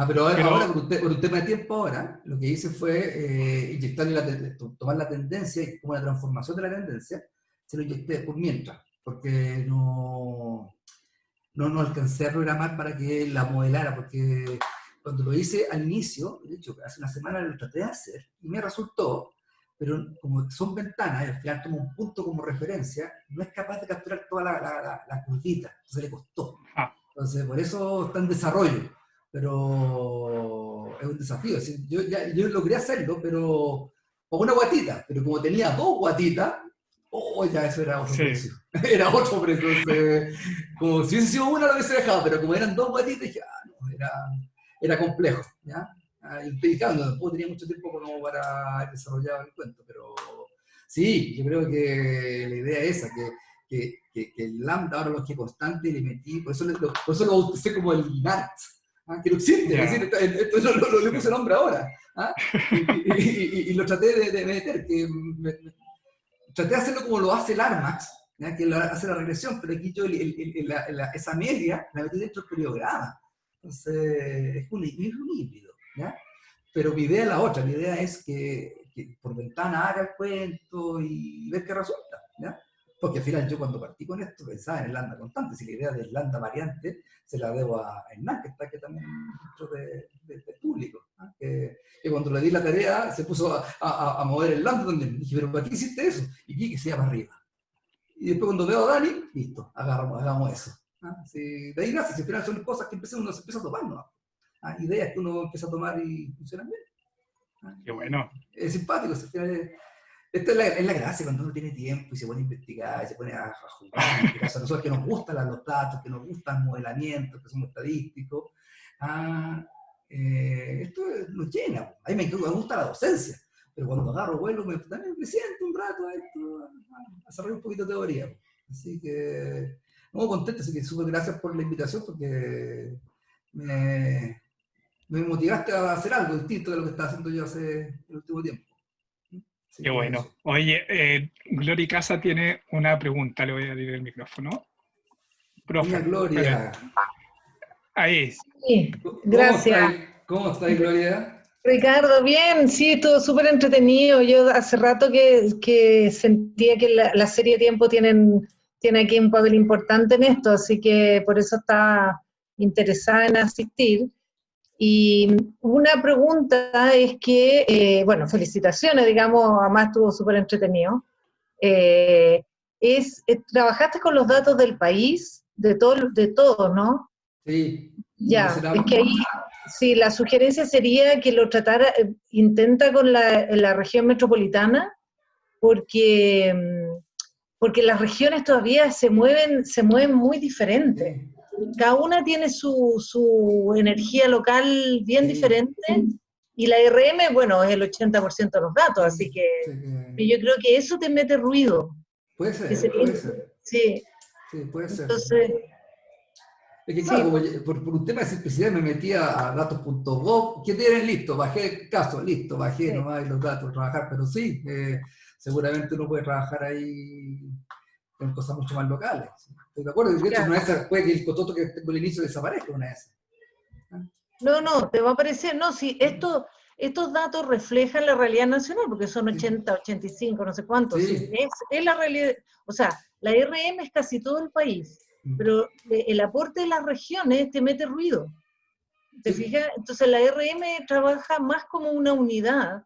Pero ahora Pero, por un tema de tiempo ahora, lo que hice fue inyectarle tomar la tendencia y como una transformación de la tendencia, se lo inyecté por mientras, porque no alcancé a programar para que la modelara, porque cuando lo hice al inicio, de hecho, hace una semana lo traté de hacer y me resultó, pero como son ventanas, y al final tomo un punto como referencia, no es capaz de capturar toda la curvita, entonces le costó. ah, Entonces, por eso está en desarrollo, pero es un desafío. Yo logré hacerlo, pero con una guatita, pero como tenía dos guatitas, oh, ya eso era otro sí, precio. Era otro precio. Entonces, como si hubiese sido una, lo hubiese dejado, pero como eran dos guatitas, dije, no, era complejo. ¿Ya? Y claro, tampoco tenía mucho tiempo como para desarrollar el cuento, pero sí, yo creo que la idea es esa, que el lambda ahora lo que constante y le metí, por eso lo bauticé como el NAT, que no existe, es decir, ya, esto le puse nombre ahora, ¿ah? Y lo traté de meter, traté de hacerlo como lo hace el Armax, ¿ya? Que hace la regresión, pero aquí yo esa media la metí dentro del periograma, entonces es un híbrido, ¿ya? Pero mi idea es la otra, mi idea es que por ventana haga el cuento y ver qué resulta, ¿ya? Porque al final yo cuando partí con esto pensaba en el lambda constante, si la idea del lambda variante se la debo a Hernán, que está aquí también dentro del público, ¿no? Que cuando le di la tarea se puso a mover el lambda también. Dije, pero ¿para qué hiciste eso? Y vi que se iba para arriba. Y después cuando veo a Dani, listo, hagamos eso. Sí, de ahí nace, si al final son cosas que uno se empieza a tomar, ¿no? Ideas que uno empieza a tomar y funcionan bien. qué Y bueno. es simpático, al final esto es la gracia cuando uno tiene tiempo y se pone a investigar, y se pone a jugar, en este caso a nosotros que nos gustan los datos, que nos gustan modelamientos, que somos estadísticos, esto nos llena. A mí me gusta la docencia, pero cuando agarro vuelo también me siento un rato a desarrollar un poquito de teoría. Así que, muy contento, así que súper gracias por la invitación porque me, me motivaste a hacer algo distinto de lo que estaba haciendo yo hace el último tiempo. Así Qué que bueno. eso. Oye, Glory Casa tiene una pregunta, le voy a abrir el micrófono. Doña Profe, espere, Gloria, ahí. Sí, ¿cómo gracias. estáis? ¿Cómo estáis, Gloria? Ricardo, bien, sí, estuvo súper entretenido. Yo hace rato que sentía que la serie Tiempo tiene aquí un papel importante en esto, así que por eso estaba interesada en asistir. Y una pregunta es que, bueno, felicitaciones, digamos, además estuvo súper entretenido. trabajaste con los datos del país, de todo, ¿no? Sí, Ya, es que ahí, sí, la sugerencia sería que lo tratara, intenta con la región metropolitana, porque las regiones todavía se mueven muy diferentes. sí, Cada una tiene su energía local bien sí, diferente, y la RM, bueno, es el 80% de los datos, así que sí, yo creo que eso te mete ruido. puede Que ser, sería, puede ser, sí, sí, puede ser. entonces, Es que sí, claro, como por un tema de simplicidad me metía a datos.gov, ¿qué tienen? Listo, bajé el caso, listo, bajé sí, nomás los datos, trabajar, pero sí, seguramente uno puede trabajar ahí en cosas mucho más locales. ¿Sí? Estoy de acuerdo, de hecho, claro. una de esas puede que el cototo que tengo al inicio desaparezca, una de esas. ¿Ah? No, te va a aparecer, no, sí, estos datos reflejan la realidad nacional, porque son Sí, 80, 85, no sé cuántos, sí, sí. es la realidad, o sea, la RM es casi todo el país, pero el aporte de las regiones te mete ruido, ¿te Sí. fijas? Entonces la RM trabaja más como una unidad,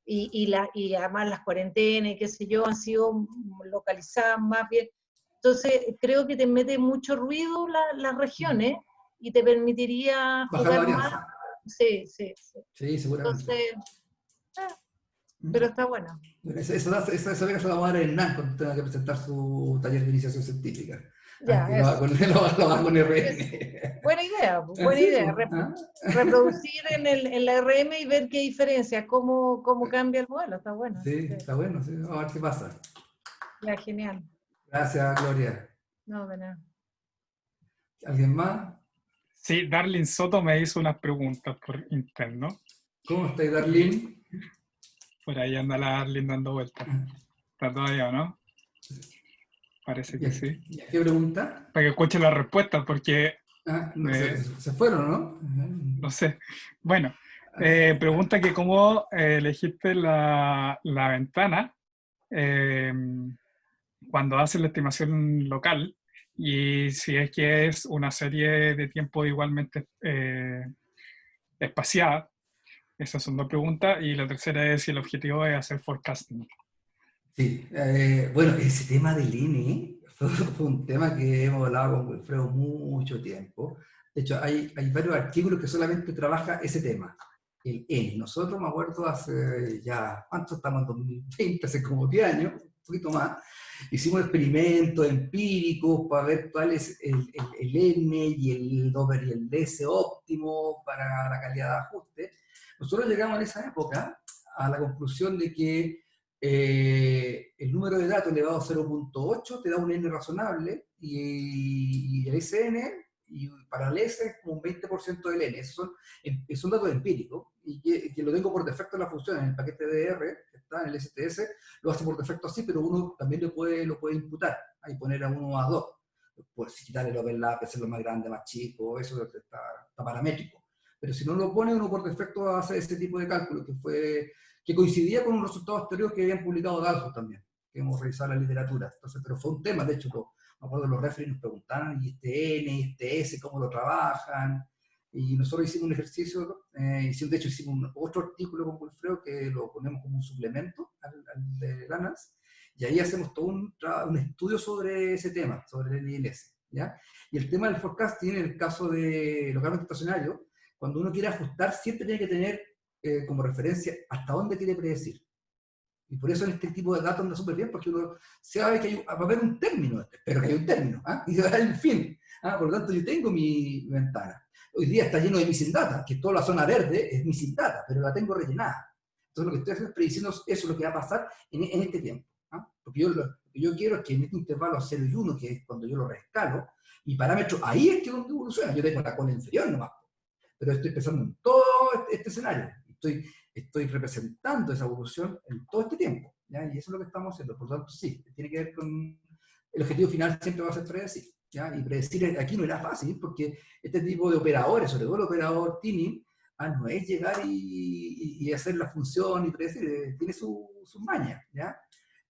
y además las cuarentenas, y qué sé yo, han sido localizadas más bien. Entonces creo que te mete mucho ruido las regiones, y te permitiría Bajar la jugar más. varianza. Sí, sí, sí. Sí, seguramente. Entonces, ah, pero está bueno. Esa vez se la va a dar en NAN cuando tenga que presentar su taller de iniciación científica. ¿Ah? Ya, Que lo haga eso. con, lo haga con Es RN. buena idea, pues, ¿Ah, buena sí, idea. po? ¿Ah? Reproducir en la RM y ver qué diferencia, cómo cambia el modelo. Está bueno. Sí, Sí. está bueno, sí. Vamos a ver qué pasa. Ya, genial. Gracias, Gloria. No, de nada. ¿Alguien más? Sí, Darlene Soto me hizo unas preguntas por interno. ¿Cómo estáis, Y Darlene? por ahí anda la Darlene dando vueltas. ¿Está todavía o no? Parece que sí. ¿Y a qué pregunta? Para que escuche las respuestas, porque Ah, no, se fueron, ¿no? no sé. Bueno, pregunta que cómo elegiste la ventana eh, cuando haces la estimación local, y si es que es una serie de tiempo igualmente espaciada. Esas son dos preguntas. Y la tercera es si el objetivo es hacer forecasting. Sí, bueno, ese tema del INE fue un tema que hemos hablado con Wilfredo mucho tiempo. De hecho, hay varios artículos que solamente trabaja ese tema, el INE. Nosotros, me acuerdo, hace ya, ¿cuánto estamos en 2020? Hace como 10 años, un poquito más, hicimos experimentos empíricos para ver cuál es el N y el Doppler y el DS óptimo para la calidad de ajuste. Nosotros llegamos en esa época a la conclusión de que el número de datos elevado a 0.8 te da un N razonable, y el SN, y para el S es como un 20% del N. Esos son datos empíricos, y que lo tengo por defecto en la función, en el paquete de R, que está en el STS, lo hace por defecto así, pero uno también lo puede imputar, ahí poner a 1 a 2. Pues quitarle el overlap, hacerlo más grande, más chico, eso está paramétrico. Pero si no lo pone, uno por defecto hace ese tipo de cálculo, que coincidía con un resultado anterior que habían publicado Dalton también, que hemos revisado la literatura. Entonces, pero fue un tema, de hecho, me acuerdo los referees nos preguntaban, ¿y este N, y este S, cómo lo trabajan? Y nosotros hicimos un ejercicio, de hecho hicimos otro artículo con Wilfredo que lo ponemos como un suplemento al de Ganas, y ahí hacemos todo un estudio sobre ese tema, sobre el N y el S, ¿ya? Y el tema del forecasting, en el caso de localmente estacionario, cuando uno quiere ajustar, siempre tiene que tener como referencia hasta dónde quiere predecir. Y por eso en este tipo de datos anda súper bien, porque uno sabe que va a haber un término, pero que hay un término, ¿ah? Y va a haber un fin. ¿Ah? Por lo tanto, yo tengo mi ventana. Hoy día está lleno de missing data, que toda la zona verde es missing data, pero la tengo rellenada. Entonces lo que estoy haciendo es prediciendo eso es lo que va a pasar en este tiempo. ¿Ah? Porque lo que yo quiero es que en este intervalo 0 y 1, que es cuando yo lo rescalo, mi parámetro, ahí es que donde evoluciona. Yo tengo la cola inferior nomás, pero estoy pensando en todo este escenario. Estoy representando esa evolución en todo este tiempo, ¿ya? Y eso es lo que estamos haciendo. Por lo tanto, sí, tiene que ver con el objetivo final, siempre va a ser predecir, ¿ya? Y predecir aquí no era fácil, porque este tipo de operadores, sobre todo el operador Tini, no es llegar y hacer la función y predecir, tiene sus mañas, ¿ya?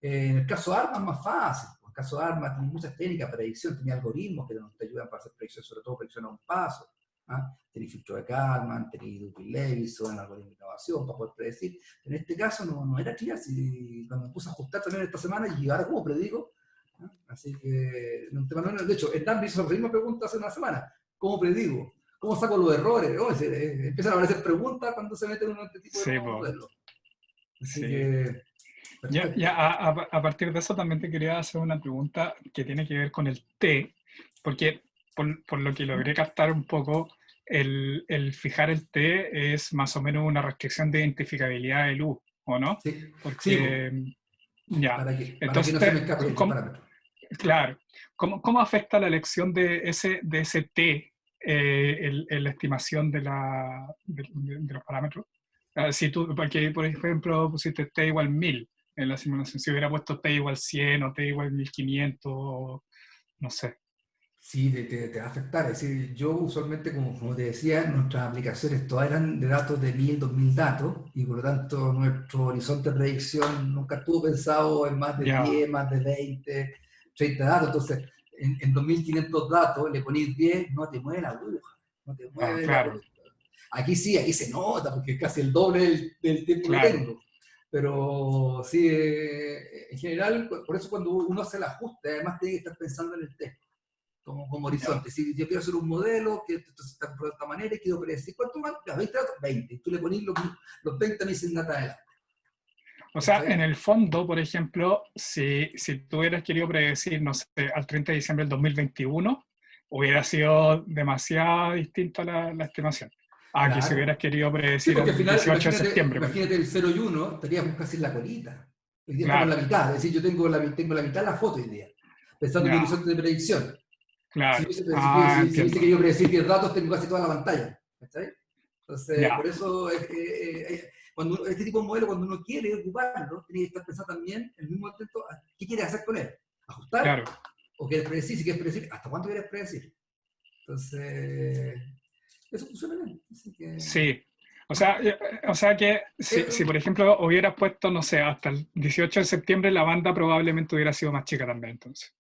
En el caso de ARMA es más fácil. En el caso de ARMA tiene muchas técnicas de predicción, tiene algoritmos que nos te ayudan para hacer predicción, sobre todo predicción a un paso. ¿Ah? Tenéis filtro de Kalman, tenéis Dupin-Levison, algoritmo de innovación para poder predecir. En este caso no era clear, cuando me puse a ajustar también esta semana, y ahora como predigo, ¿Ah? Así que, no, de hecho, Hernán hizo la misma pregunta hace una semana. ¿Cómo predigo? ¿Cómo saco los errores? Oh, empiezan a aparecer preguntas cuando se meten en este tipo de Sí, nuevos po. modelos. Así Sí. que, perfecto. A partir de eso también te quería hacer una pregunta que tiene que ver con el T, porque por lo que logré captar un poco, el fijar el T es más o menos una restricción de identificabilidad de luz, ¿o no? Sí, sí, po, Porque, ya, para que entonces, no se me escape el parámetro. claro, ¿cómo afecta la elección de ese T en la estimación de los parámetros? Si tú, porque por ejemplo pusiste T igual 1000 en la simulación, si hubiera puesto T igual 100 o T igual 1500, no sé. Sí, te va a afectar. Es decir, yo usualmente, como te decía, nuestras aplicaciones todas eran de datos de 1000, 2000 datos, y por lo tanto nuestro horizonte de predicción nunca estuvo pensado en más de Ya, 10, más de 20, 30 datos. Entonces, en 2500 datos le ponís 10, no te mueve la aguja, no te mueve la claro, aguja. Aquí sí, aquí se nota, porque es casi el doble del tiempo que claro, tengo. Pero sí, en general, por eso cuando uno hace el ajuste, además tiene que estar pensando en el texto como ya. horizonte. Si yo quiero hacer un modelo que esto se está por esta manera y quiero predecir cuánto más, ya, 20 datos, 20. Y tú le pones los 20 mil data adelante. O sea, en ¿Cachai? el fondo, por ejemplo, si tú hubieras querido predecir, no sé, al 30 de diciembre del 2021, hubiera sido demasiado distinta la estimación. A que si hubieras Claro. querido Sí, predecir porque al al final, 18 de septiembre, por ejemplo. imagínate el 0 y 1, estaríamos casi en la colita. Hoy día estamos en Claro, la mitad, es decir, yo tengo la mitad de la foto hoy día, pensando en mi ya, horizonte de predicción. Si claro. hubiese, si hubiese Entiendo. querido predecir 10 datos, tengo casi toda la pantalla. ¿Cachai? Entonces, Ya, por eso, cuando este tipo de modelo, cuando uno quiere ocuparlo, tiene que estar pensando también en el mismo momento, ¿qué quieres hacer con él? ¿Ajustar? claro. ¿O quieres predecir? Si quieres predecir, ¿hasta cuánto quieres predecir? Entonces, eso funciona bien. Así que, Sí. O sea que si, eh, por ejemplo hubieras puesto, no sé, hasta el 18 de septiembre, la banda probablemente hubiera sido más chica también, entonces.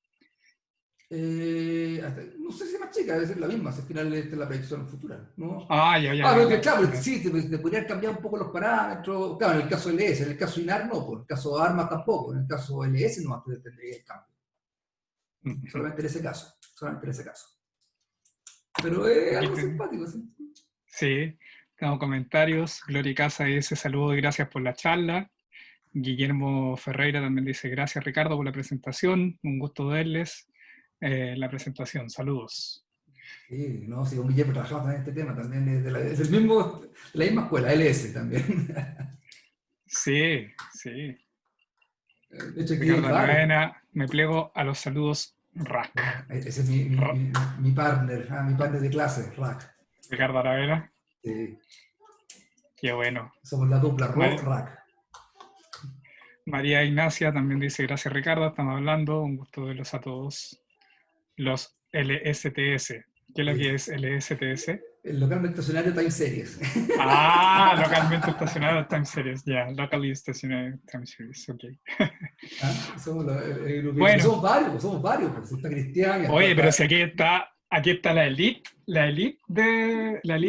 no sé si es más chica, debe ser la misma, si al final esta es la predicción futura, ¿no? Ah, Pero que, claro, ya. sí, te podrían cambiar un poco los parámetros. Claro, en el caso LS, en el caso INAR no, en el caso ARMA tampoco, en el caso LS no tendría el cambio. Ujú. Solamente en ese caso, solamente en ese caso. Pero es Aquí algo simpático, sí. sí, tengo comentarios. Gloria Casa dice saludos y gracias por la charla. Guillermo Ferreira también dice gracias Ricardo por la presentación. Un gusto verles la presentación. Saludos. Sí, no, sí, con Guillermo trabajamos también en este tema, también es del mismo, de la misma escuela, LS también. Sí, sí. De hecho, aquí hay Ricardo varios. Aravena, me plego a los saludos RAC. Ese es mi partner de clase, Rack. Ricardo Aravena, Sí, qué bueno. somos la dupla Mar- Rack. María Ignacia también dice gracias Ricardo, estamos hablando, un gusto verlos a todos. Los LSTS. ¿Qué es lo que es LSTS? El localmente estacionario Time Series. Ah, localmente estacionado time series, ya, locally stationary time series, ok. ¿Ah? Somos el grupito, que Bueno, somos varios, pues está Cristian, oye, pero si está aquí está la elite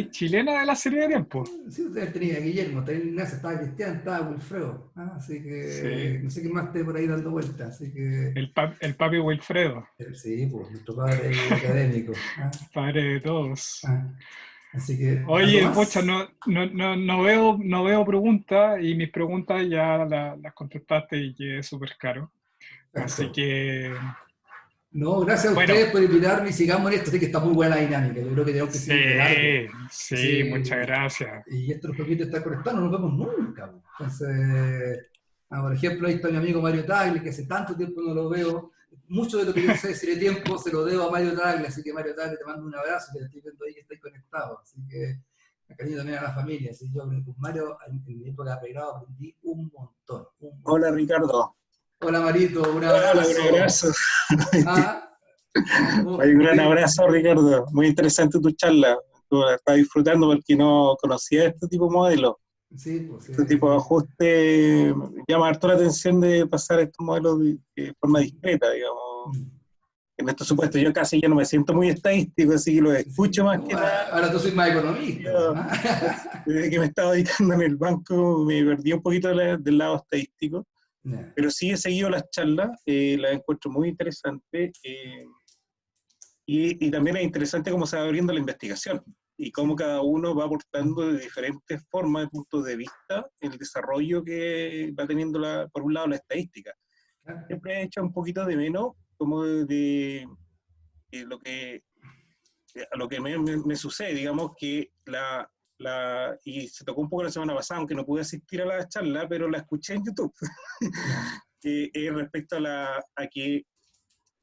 chilena de la serie de tiempo. sí, ustedes tenían a Guillermo, tenía Ignacio, estaba Cristian, estaba Wilfredo, así que Sí, no sé qué más esté por ahí dando vueltas, así que el papi Wilfredo, sí, pues nuestro padre ahí académico. padre de todos. Ah, así que, ¿algo Oye, pocha, más? no veo preguntas y mis preguntas ya las contestaste y quedé súper claro. Así Perfecto. que, No, gracias a bueno, ustedes por invitarme y sigamos en esto, así que está muy buena la dinámica, yo creo que tenemos que seguir de largo. sí, muchas Sí, gracias. y esto nos permite estar conectados, no nos vemos nunca. Entonces, por ejemplo, ahí está mi amigo Mario Tagle, que hace tanto tiempo no lo veo. Mucho de lo que yo sé de tiempo se lo debo a Mario Tagle, así que Mario Tagle te mando un abrazo, que te estoy viendo ahí que estáis conectados. Así que, cariño también a la familia. Así yo con Mario, en mi época de pregrado, aprendí un montón, un Hola montón. Ricardo. Hola Marito, un Hola, un abrazo. abrazo. Ah, Oye, un gran abrazo Ricardo. Muy interesante tu charla. La estaba disfrutando porque no conocía este tipo de modelos. sí, pues Este tipo de ajuste llama harto la atención de pasar estos modelos de forma discreta, digamos. En estos supuestos yo casi ya no me siento muy estadístico, así que lo escucho sí, más no, que nada. ahora tú soy más economista. Yo, desde que me estaba dedicando en el banco me perdí un poquito del lado estadístico. Ya. Pero sí he seguido las charlas, las encuentro muy interesantes, y también es interesante cómo se va abriendo la investigación y cómo cada uno va aportando de diferentes formas, de puntos de vista, el desarrollo que va teniendo, por un lado, la estadística. Claro. Siempre he hecho un poquito de menos como de a lo que me sucede, digamos, que y se tocó un poco la semana pasada, aunque no pude asistir a la charla, pero la escuché en YouTube, Ya. respecto a que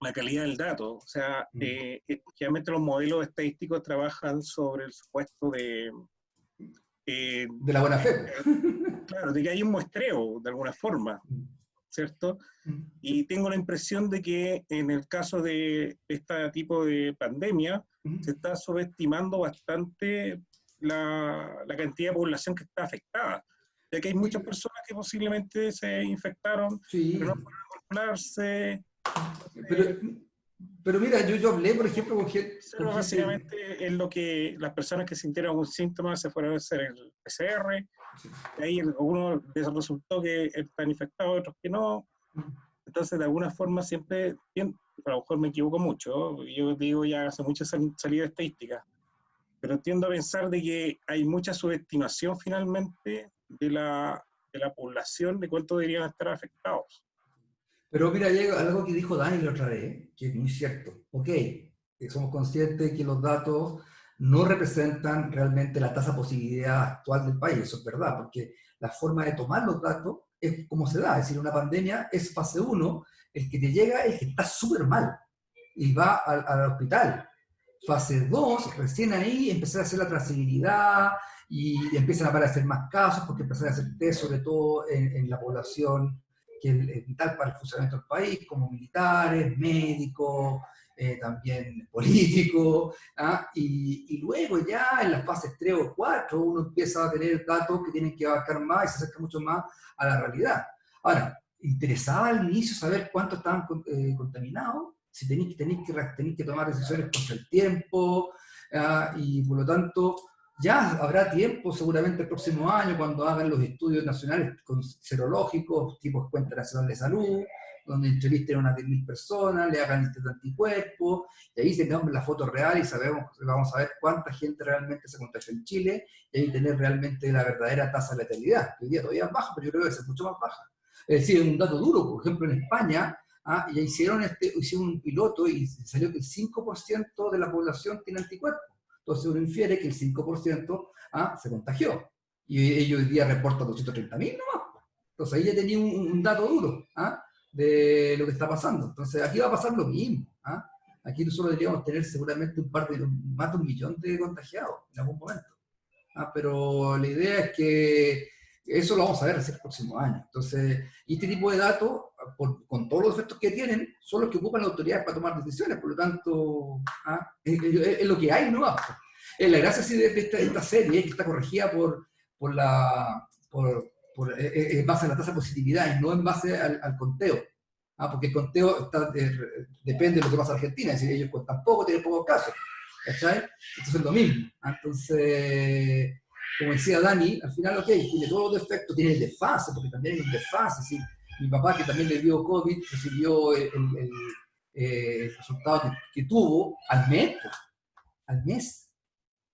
la calidad del dato, o sea, generalmente los modelos estadísticos trabajan sobre el supuesto de De la buena fe. claro, de que hay un muestreo, de alguna forma, ¿cierto? Y tengo la impresión de que en el caso de este tipo de pandemia, se está subestimando bastante la cantidad de población que está afectada, ya que hay muchas personas que posiblemente se infectaron, Sí. pero no fueron a vacunarse. Pero mira, yo hablé, por ejemplo, con gente... Pero básicamente es lo que las personas que sintieron algún síntoma se fueron a hacer el PCR, y ahí algunos les resultó que están infectados, otros que no. Entonces, de alguna forma, siempre, a lo mejor me equivoco mucho, yo digo ya hace mucha salida estadística, pero tiendo a pensar de que hay mucha subestimación finalmente de la población, de cuánto deberían estar afectados. Pero mira, llega algo que dijo Dani la otra vez, que es muy cierto. Ok, somos conscientes de que los datos no representan realmente la tasa de positividad actual del país, eso es verdad, porque la forma de tomar los datos es como se da, es decir, una pandemia es fase 1, el que te llega es el que está súper mal y va al hospital. Fase 2, recién ahí empezar a hacer la trazabilidad y empiezan a aparecer más casos porque empiezan a hacer test, sobre todo en la población que es vital para el funcionamiento del país, como militares, médicos, también políticos, ¿ah? Y luego ya en las fases 3 o 4 uno empieza a tener datos que tienen que abarcar más y se acerca mucho más a la realidad. Ahora, interesaba al inicio saber cuántos estaban contaminados, si tenéis que tomar decisiones contra el tiempo, y por lo tanto ya habrá tiempo seguramente el próximo año cuando hagan los estudios nacionales serológicos, tipo Cuenta Nacional de Salud, donde entrevisten a unas 10.000 personas, le hagan test de anticuerpos, y ahí tenemos la foto real y vamos a ver cuánta gente realmente se contagió en Chile, y ahí tener realmente la verdadera tasa de letalidad, que hoy día todavía es baja, pero yo creo que es mucho más baja. Es decir, un dato duro, por ejemplo en España, ya hicieron un piloto y salió que el 5% de la población tiene anticuerpos. Entonces uno infiere que el 5% se contagió. Y ellos hoy día reportan 230.000 nomás. Entonces ahí ya tenía un dato duro de lo que está pasando. Entonces aquí va a pasar lo mismo. Aquí nosotros deberíamos tener seguramente más de 1 millón de contagiados en algún momento. Pero la idea es que eso lo vamos a ver hacia el próximo año. Entonces, y este tipo de datos, con todos los efectos que tienen, son los que ocupan las autoridades para tomar decisiones. Por lo tanto, es lo que hay, ¿no? La gracia sí, de esta serie, que está corregida en base a la tasa de positividad y no en base al conteo. Porque el conteo depende de lo que pasa en Argentina, es decir, ellos cuentan poco, tienen pocos casos. ¿Cachai? Entonces es lo mismo. Entonces, como decía Dani, al final, ok, tiene todos los defectos, tiene el desfase, porque también hay un desfase. ¿Sí? Mi papá, que también le dio COVID, recibió el resultado que tuvo al mes. Al mes.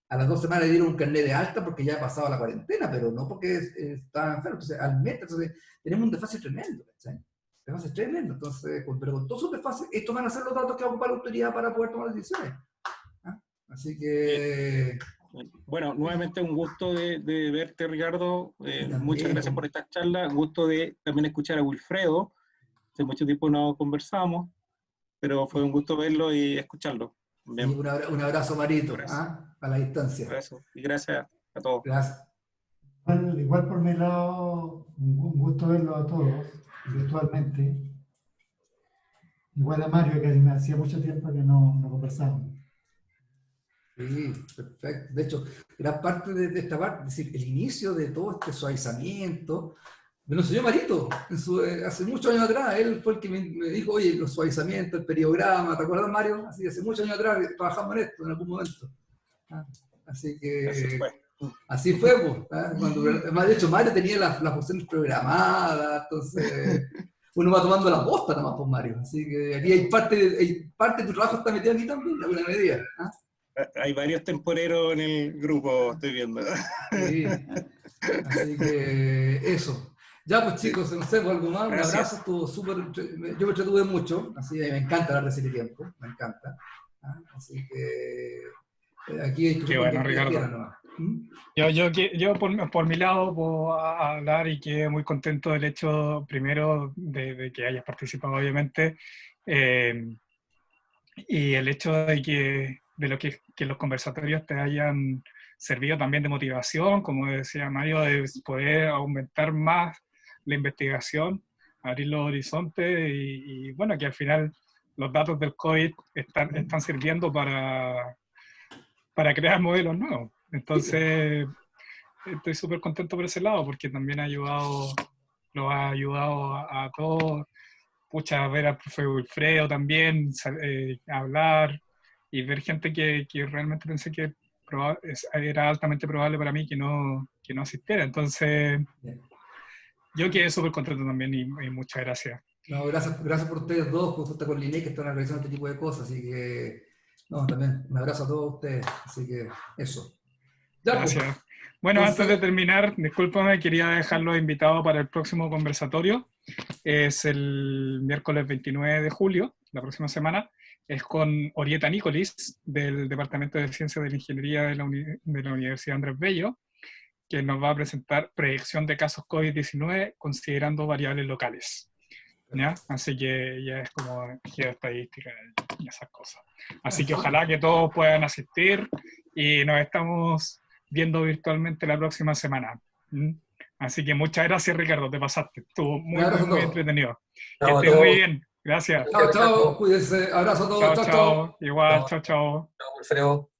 A las 2 semanas le dieron un carnet de alta porque ya pasaba la cuarentena, pero no porque estaba enfermo. Entonces, al mes, entonces, tenemos un desfase tremendo. ¿Sí? Desfase tremendo. Entonces, pero con todos esos desfases, estos van a ser los datos que va a ocupar la autoridad para poder tomar decisiones. Así que... Bueno, nuevamente un gusto de verte, Ricardo. Muchas gracias por esta charla. Un gusto de también escuchar a Wilfredo. Hace mucho tiempo no conversamos, pero fue un gusto verlo y escucharlo. Sí, un abrazo, Marito, a la distancia. Un abrazo. Y gracias a todos. Gracias. Igual por mi lado, un gusto verlo a todos virtualmente. Igual a Mario, que me hacía mucho tiempo que no conversábamos. Sí, perfecto. De hecho, gran parte de esta parte, es decir, el inicio de todo este suavizamiento, me lo enseñó Marito, hace muchos años atrás. Él fue el que me dijo, oye, los suavizamientos, el periograma, ¿te acuerdas, Mario? Así, hace muchos años atrás trabajamos en esto en algún momento. Así que Así fue, pues, ¿ah? Cuando, de hecho, Mario tenía las porciones programadas, entonces uno va tomando la posta nomás, pues, Mario. Así que aquí hay parte de tu trabajo está metido aquí también, de alguna medida. ¿Ah? Hay varios temporeros en el grupo, estoy viendo. Sí. Así que eso. Ya, pues Sí. chicos, no sé, pues, algo más. Un Gracias. abrazo, estuvo súper. Yo me entretuve mucho, así que me encanta hablar de serie tiempo, me encanta. ¿Ah? Así que aquí hay que Qué responder bueno, lo que quieran Ricardo. nomás. ¿Mm? Yo por mi lado puedo hablar y quedé muy contento del hecho, primero, de que hayas participado, obviamente, eh, y el hecho de que los conversatorios te hayan servido también de motivación, como decía Mario, de poder aumentar más la investigación, abrir los horizontes y bueno, que al final los datos del COVID están sirviendo para crear modelos nuevos. Entonces, estoy súper contento por ese lado, porque también lo ha ayudado a todos, pucha, ver al profe Wilfredo también, hablar y ver gente que realmente pensé que era altamente probable para mí que no asistiera. Entonces, Bien. yo quedé súper contento también y muchas gracias. No, gracias por ustedes dos, justo con Liné, que están realizando este tipo de cosas. Así que, no, también un abrazo a todos ustedes. Así que, eso. Ya, pues. Gracias. Bueno, antes de Entonces, terminar, discúlpame, quería dejarlos invitados para el próximo conversatorio. Es el miércoles 29 de julio, la próxima semana. Es con Orieta Nicolis, del Departamento de Ciencias de la Ingeniería de la Universidad Andrés Bello, que nos va a presentar proyección de casos COVID-19 considerando variables locales. ¿Ya? Así que ya es como geoestadística y esas cosas. Así que ojalá que todos puedan asistir y nos estamos viendo virtualmente la próxima semana. ¿Mm? Así que muchas gracias, Ricardo, te pasaste. Estuvo un muy, muy, abrazo a muy todos. entretenido. Que Chao a estés muy todos. bien. Gracias. Chao, chao. Cuídense. Abrazo a todos. Chao, Chao, chao. chao. Igual, Chao, chao, chao. chao, Alfredo.